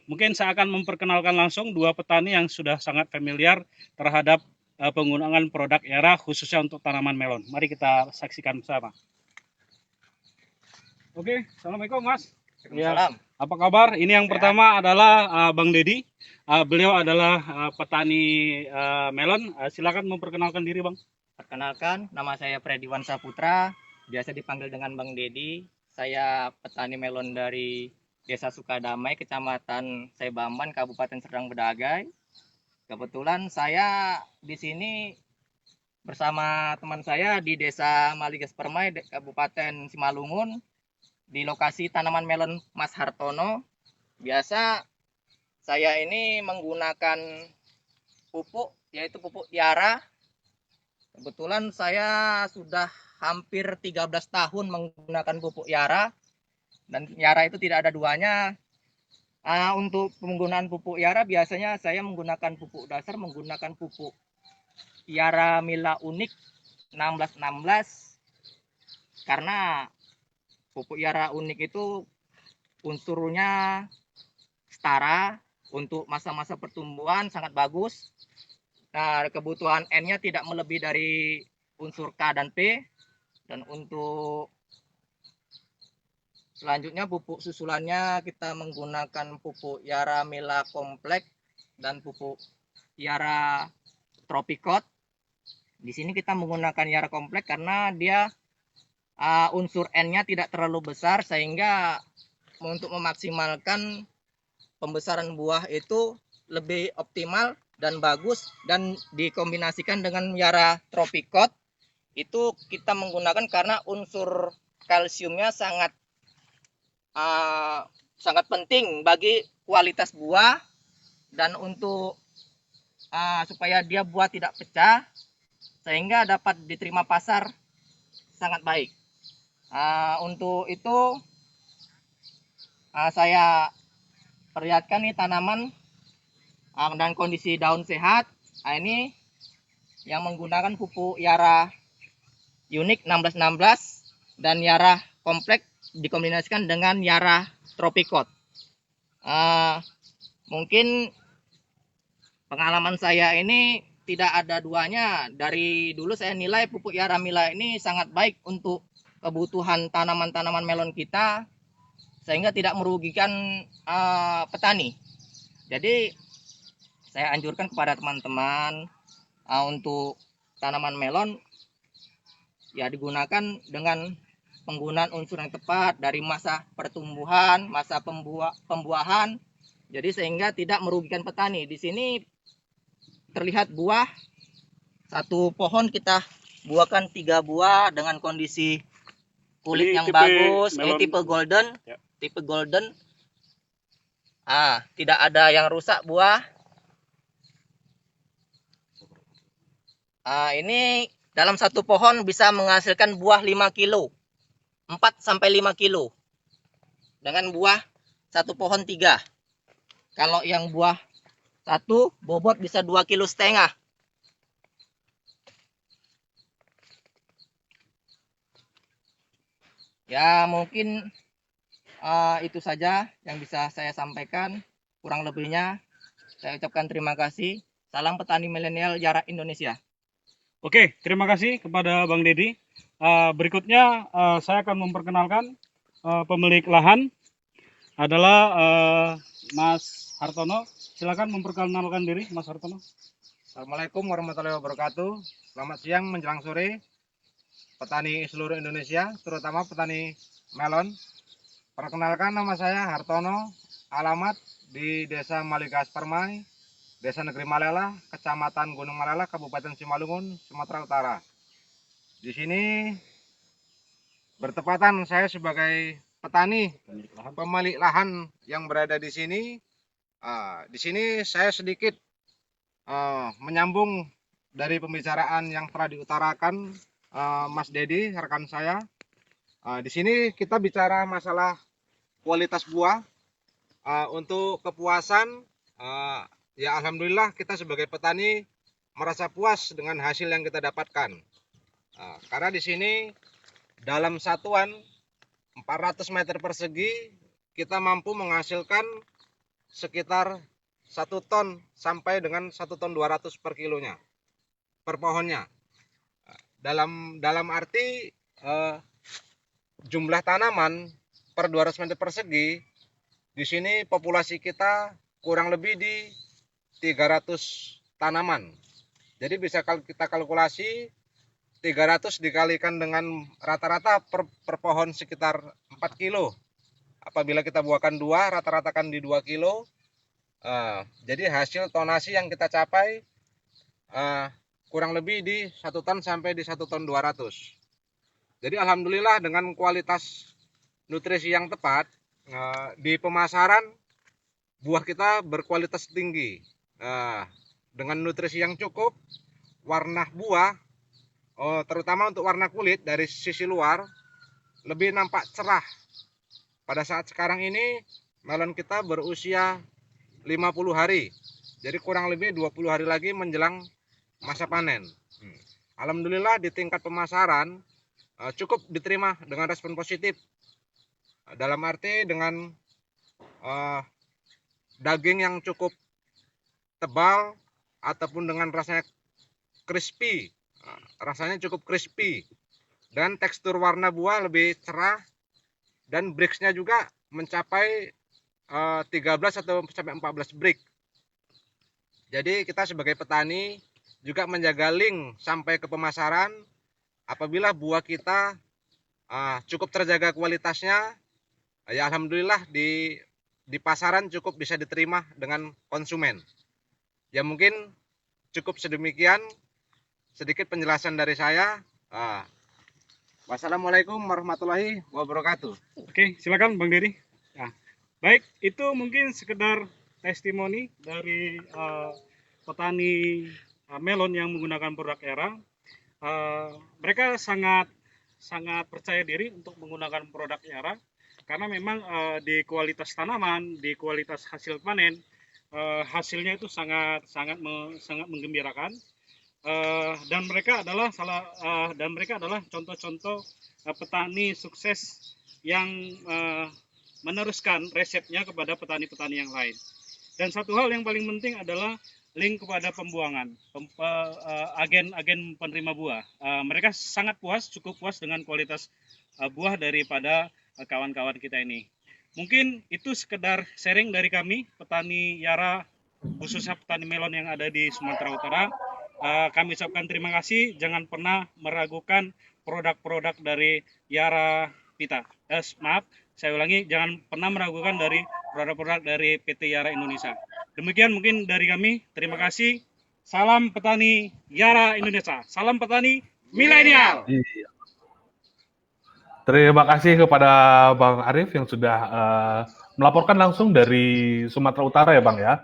Mungkin saya akan memperkenalkan langsung dua petani yang sudah sangat familiar terhadap penggunaan produk Yara khususnya untuk tanaman melon. Mari kita saksikan bersama. Oke, Assalamualaikum Mas. Ya, apa kabar? Ini yang pertama adalah Bang Dedi. Beliau adalah petani melon. Silakan memperkenalkan diri, Bang. Perkenalkan, nama saya Frediwan Saputra, biasa dipanggil dengan Bang Dedi. Saya petani melon dari Desa Sukadamai, Kecamatan Sebamban, Kabupaten Serdang Bedagai. Kebetulan saya di sini bersama teman saya di Desa Maligas Permai, Kabupaten Simalungun, di lokasi tanaman melon Mas Hartono. Biasa saya ini menggunakan pupuk yaitu pupuk Yara. Kebetulan saya sudah hampir 13 tahun menggunakan pupuk Yara, dan Yara itu tidak ada duanya. Untuk penggunaan pupuk Yara biasanya saya menggunakan pupuk dasar, menggunakan pupuk Yara Mila Unik 1616, karena pupuk Yara Unik itu unsurnya setara, untuk masa-masa pertumbuhan sangat bagus. Nah, kebutuhan N-nya tidak melebihi dari unsur K dan P. Dan untuk selanjutnya pupuk susulannya kita menggunakan pupuk Yara Mila Komplek dan pupuk Yara Tropicot. Di sini kita menggunakan Yara Komplek karena dia unsur N-nya tidak terlalu besar, sehingga untuk memaksimalkan pembesaran buah itu lebih optimal dan bagus. Dan dikombinasikan dengan Yara Tropicot itu kita menggunakan karena unsur kalsiumnya sangat penting bagi kualitas buah, dan untuk supaya dia buah tidak pecah sehingga dapat diterima pasar sangat baik. Untuk itu saya perlihatkan nih tanaman dan kondisi daun sehat. Ini yang menggunakan pupuk Yara Unik 1616 dan Yara Komplek dikombinasikan dengan Yara Tropicot. Mungkin pengalaman saya ini tidak ada duanya. Dari dulu saya nilai pupuk Yara Mila ini sangat baik untuk kebutuhan tanaman-tanaman melon kita, sehingga tidak merugikan petani. Jadi saya anjurkan kepada teman-teman untuk tanaman melon ya digunakan dengan penggunaan unsur yang tepat dari masa pertumbuhan, masa pembuahan. Jadi sehingga tidak merugikan petani. Di sini terlihat buah, satu pohon kita buahkan 3 buah dengan kondisi kulit yang bagus. Ini tipe golden, ya. Tipe golden. Tidak ada yang rusak buah. Ini dalam satu pohon bisa menghasilkan buah 5 kilo. 4-5 kilo. Dengan buah satu pohon 3. Kalau yang buah satu bobot bisa 2,5 kilo. Ya mungkin itu saja yang bisa saya sampaikan. Kurang lebihnya saya ucapkan terima kasih. Salam petani milenial Yara Indonesia. Oke, terima kasih kepada Bang Dedi. Berikutnya saya akan memperkenalkan pemilik lahan adalah Mas Hartono. Silakan memperkenalkan diri, Mas Hartono. Assalamualaikum warahmatullahi wabarakatuh. Selamat siang menjelang sore, petani seluruh Indonesia, terutama petani melon. Perkenalkan, nama saya Hartono, alamat di Desa Maligas Permai, Desa Negeri Malela, Kecamatan Gunung Malela, Kabupaten Simalungun, Sumatera Utara. Di sini bertepatan saya sebagai petani, pemilik lahan yang berada di sini. Di sini saya sedikit menyambung dari pembicaraan yang telah diutarakan Mas Dedi, rekan saya. Di sini kita bicara masalah kualitas buah. Untuk kepuasan, ya alhamdulillah kita sebagai petani merasa puas dengan hasil yang kita dapatkan. Karena di sini dalam satuan 400 meter persegi kita mampu menghasilkan sekitar 1 ton sampai dengan 1 ton 200 per kilonya, per pohonnya. Dalam arti jumlah tanaman per 200 meter persegi, di sini populasi kita kurang lebih di 300 tanaman. Jadi bisa kita kalkulasi 300 dikalikan dengan rata-rata per pohon sekitar 4 kilo. Apabila kita buahkan 2, rata-ratakan di 2 kilo. Jadi hasil tonasi yang kita capai kurang lebih di 1 ton sampai di 1 ton 200. Jadi alhamdulillah dengan kualitas nutrisi yang tepat, di pemasaran buah kita berkualitas tinggi. dengan nutrisi yang cukup, warna buah, terutama untuk warna kulit dari sisi luar, lebih nampak cerah. Pada saat sekarang ini, melon kita berusia 50 hari. Jadi kurang lebih 20 hari lagi menjelang masa panen. Alhamdulillah di tingkat pemasaran cukup diterima dengan respon positif. Dalam arti dengan daging yang cukup tebal ataupun dengan rasanya crispy. Rasanya cukup crispy dan tekstur warna buah lebih cerah dan bricksnya juga mencapai 13 atau sampai 14 brick. Jadi kita sebagai petani juga menjaga link sampai ke pemasaran. Apabila buah kita cukup terjaga kualitasnya, ya alhamdulillah di pasaran cukup bisa diterima dengan konsumen. Ya mungkin cukup sedemikian sedikit penjelasan dari saya. Wassalamualaikum warahmatullahi wabarakatuh. Oke, silakan Bang Dedi. Nah, baik, itu mungkin sekedar testimoni dari petani melon yang menggunakan produk ERA. Mereka sangat percaya diri untuk menggunakan produk ERA karena memang di kualitas tanaman, di kualitas hasil panen, hasilnya itu sangat menggembirakan. Dan mereka adalah contoh-contoh petani sukses yang meneruskan resepnya kepada petani-petani yang lain. Dan satu hal yang paling penting adalah link kepada pembuangan, agen penerima buah. Mereka sangat cukup puas dengan kualitas buah daripada kawan-kawan kita ini. Mungkin itu sekedar sharing dari kami, petani Yara, khususnya petani melon yang ada di Sumatera Utara. Kami ucapkan terima kasih, jangan pernah meragukan produk-produk dari Yara Pita. Maaf, saya ulangi, jangan pernah meragukan dari produk-produk dari PT Yara Indonesia. Demikian mungkin dari kami, terima kasih. Salam petani Yara Indonesia, salam petani milenial. Iya. Terima kasih kepada Bang Arif yang sudah melaporkan langsung dari Sumatera Utara ya Bang ya.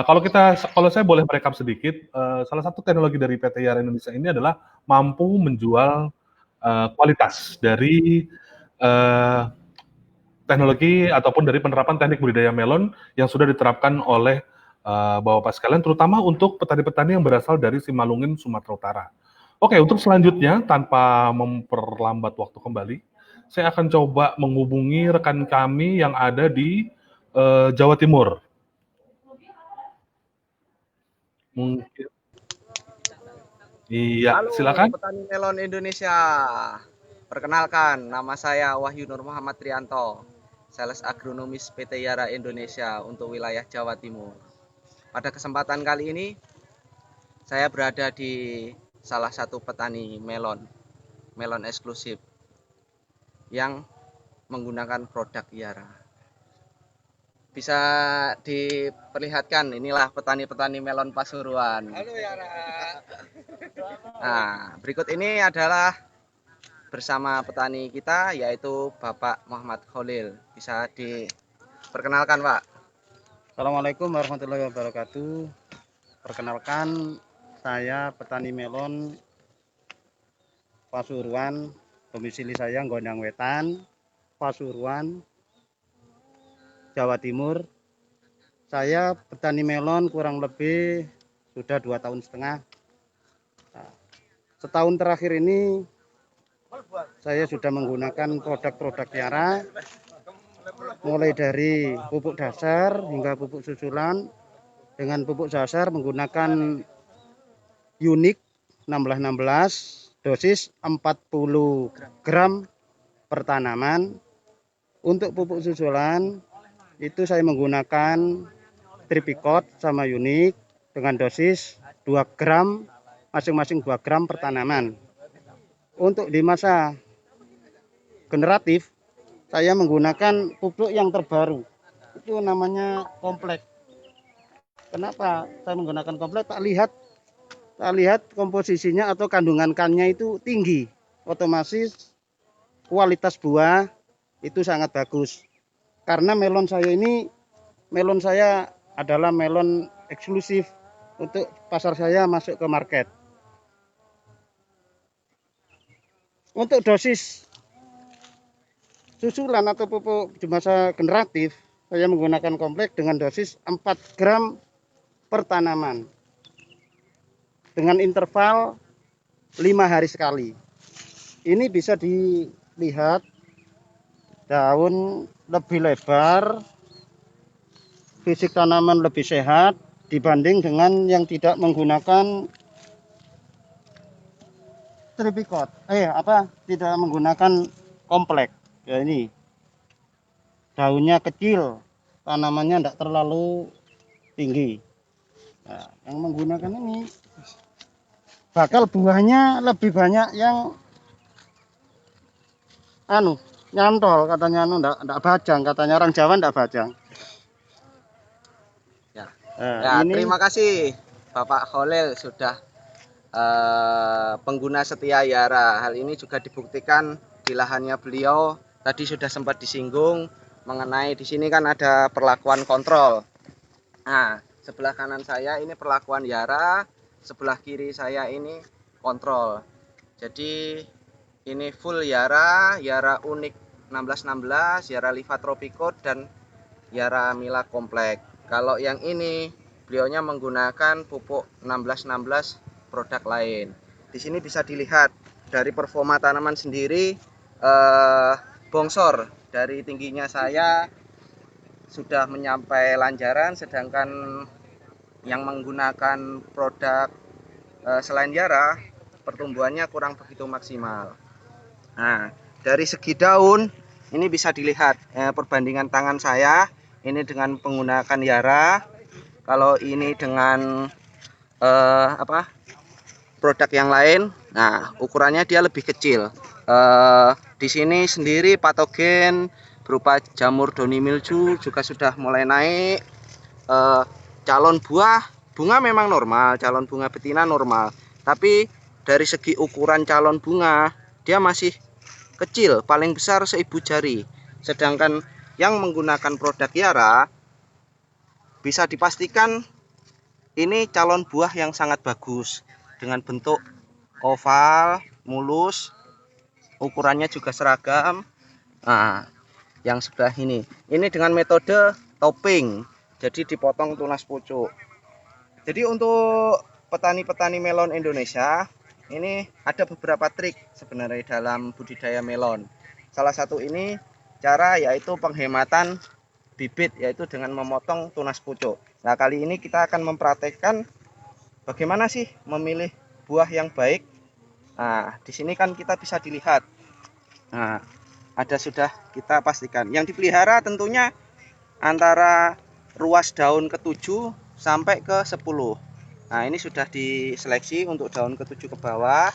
Kalau saya boleh merekap sedikit, salah satu teknologi dari PT Yara Indonesia ini adalah mampu menjual kualitas dari teknologi ataupun dari penerapan teknik budidaya melon yang sudah diterapkan oleh Bapak sekalian, terutama untuk petani-petani yang berasal dari Simalungin, Sumatera Utara. Oke, untuk selanjutnya, tanpa memperlambat waktu kembali, saya akan coba menghubungi rekan kami yang ada di Jawa Timur. Mungkin. Iya, Halo, silakan. petani melon Indonesia. Perkenalkan, nama saya Wahyu Nur Muhammad Trianto, Sales Agronomis PT Yara Indonesia untuk wilayah Jawa Timur. Pada kesempatan kali ini, saya berada di salah satu petani melon eksklusif yang menggunakan produk Yara. Bisa diperlihatkan, inilah petani-petani melon Pasuruan. Halo Yara. Nah, berikut ini adalah bersama petani kita, yaitu Bapak Muhammad Khalil. Bisa diperkenalkan, Pak. Assalamualaikum warahmatullahi wabarakatuh. Perkenalkan, saya petani melon Pasuruan, domisili saya Gondang Wetan, Pasuruan, Jawa Timur. Saya petani melon kurang lebih sudah 2,5 tahun. Nah, setahun terakhir ini saya sudah menggunakan produk-produk Yara, mulai dari pupuk dasar hingga pupuk susulan. Dengan pupuk dasar menggunakan Unik 1616, dosis 40 gram per tanaman. Untuk pupuk susulan itu saya menggunakan Tripicot sama Unik dengan dosis 2 gram, masing-masing 2 gram per tanaman. Untuk di masa generatif, saya menggunakan pupuk yang terbaru, itu namanya kompleks. Kenapa saya menggunakan kompleks? Tak lihat komposisinya atau kandungan kannya itu tinggi, otomatis kualitas buah itu sangat bagus. Karena melon saya adalah melon eksklusif untuk pasar saya masuk ke market. Untuk dosis susulan atau pupuk di masa generatif, saya menggunakan kompleks dengan dosis 4 gram per tanaman dengan interval 5 hari sekali. Ini bisa dilihat daun lebih lebar, fisik tanaman lebih sehat dibanding dengan yang tidak menggunakan tripikot. Tidak menggunakan kompleks. Ya ini daunnya kecil, tanamannya tidak terlalu tinggi. Nah, yang menggunakan ini bakal buahnya lebih banyak yang nyantol, katanya enggak bajang, katanya orang Jawa enggak bajang. Ya. Ini Terima kasih Bapak Khalil sudah pengguna setia Yara. Hal ini juga dibuktikan di lahannya beliau. Tadi sudah sempat disinggung mengenai di sini kan ada perlakuan kontrol. Nah, sebelah kanan saya ini perlakuan Yara, sebelah kiri saya ini kontrol. Jadi ini full Yara, Yara Unik 1616, Yara Liva Tropicode dan Yara Mila Komplek. Kalau yang ini beliaunya menggunakan pupuk 1616 produk lain. Di sini bisa dilihat dari performa tanaman sendiri, bongsor dari tingginya saya sudah menyampai lanjaran, sedangkan yang menggunakan produk selain Yara pertumbuhannya kurang begitu maksimal. Nah, dari segi daun ini bisa dilihat perbandingan tangan saya ini dengan menggunakan Yara. Kalau ini dengan produk yang lain, nah ukurannya dia lebih kecil. Di sini sendiri patogen berupa jamur downy mildew juga sudah mulai naik. Calon bunga memang normal, calon bunga betina normal, tapi dari segi ukuran calon bunga dia masih kecil, paling besar seibu jari. Sedangkan yang menggunakan produk Yara bisa dipastikan ini calon buah yang sangat bagus dengan bentuk oval, mulus, ukurannya juga seragam. Nah, yang sebelah ini dengan metode topping, jadi dipotong tunas pucuk. Jadi untuk petani-petani melon Indonesia ini ada beberapa trik sebenarnya dalam budidaya melon. Salah satu ini cara yaitu penghematan bibit, yaitu dengan memotong tunas pucuk. Nah, kali ini kita akan mempraktekkan bagaimana sih memilih buah yang baik. Nah, di sini kan kita bisa dilihat. Nah, ada sudah kita pastikan. Yang dipelihara tentunya antara ruas daun ke-7 sampai ke-10. Nah, ini sudah diseleksi untuk daun ke-7 ke bawah.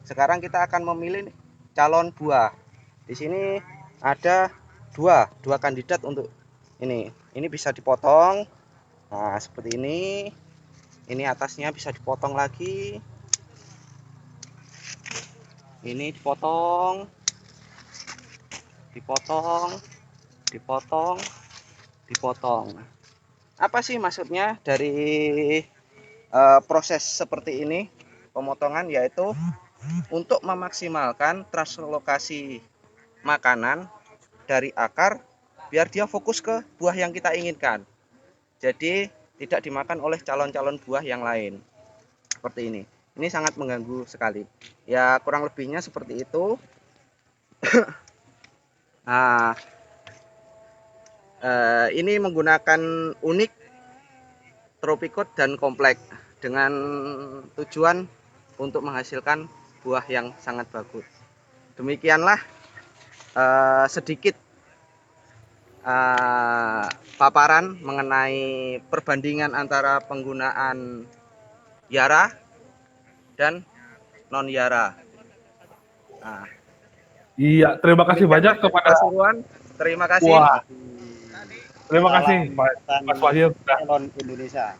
Sekarang kita akan memilih calon buah. Di sini ada dua kandidat untuk ini. Ini bisa dipotong. Nah, seperti ini. Ini atasnya bisa dipotong lagi. Ini dipotong. Dipotong. Apa sih maksudnya dari proses seperti ini? Pemotongan yaitu untuk memaksimalkan translokasi makanan dari akar biar dia fokus ke buah yang kita inginkan. Jadi tidak dimakan oleh calon-calon buah yang lain. Seperti ini. Ini sangat mengganggu sekali. Ya, kurang lebihnya seperti itu. Nah, ini menggunakan unik, tropicode dan kompleks dengan tujuan untuk menghasilkan buah yang sangat bagus. Demikianlah sedikit paparan mengenai perbandingan antara penggunaan Yara dan non Yara. Nah, Iya, terima kasih banyak kepada Pasuruan. Terima kasih. Wah. Terima kasih Mas Wahyu melon Indonesia.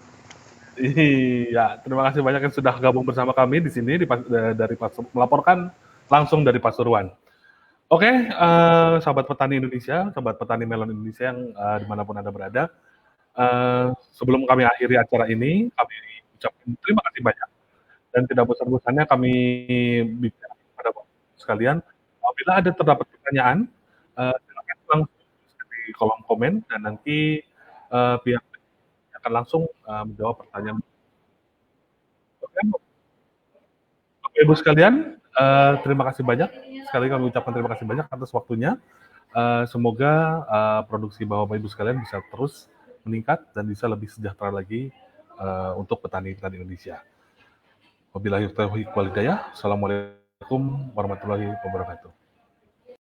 Iya, terima kasih banyak yang sudah gabung bersama kami di sini melaporkan langsung dari Pasuruan. Oke, sahabat petani Indonesia, sahabat petani melon Indonesia yang dimanapun Anda berada, sebelum kami akhiri acara ini, kami ucapkan terima kasih banyak. Dan tidak bosan-bosannya kami bicara kepada Bapak sekalian, apabila ada terdapat pertanyaan, silakan langsung tulis di kolom komen dan nanti pihak akan langsung menjawab pertanyaan. Oke, Bapak Ibu sekalian, terima kasih banyak. Sekali lagi kami ucapkan terima kasih banyak atas waktunya. Semoga produksi Bapak Ibu sekalian bisa terus meningkat dan bisa lebih sejahtera lagi untuk petani-petani Indonesia. Wabillahi taufiq wal hidayah. Assalamualaikum warahmatullahi wabarakatuh.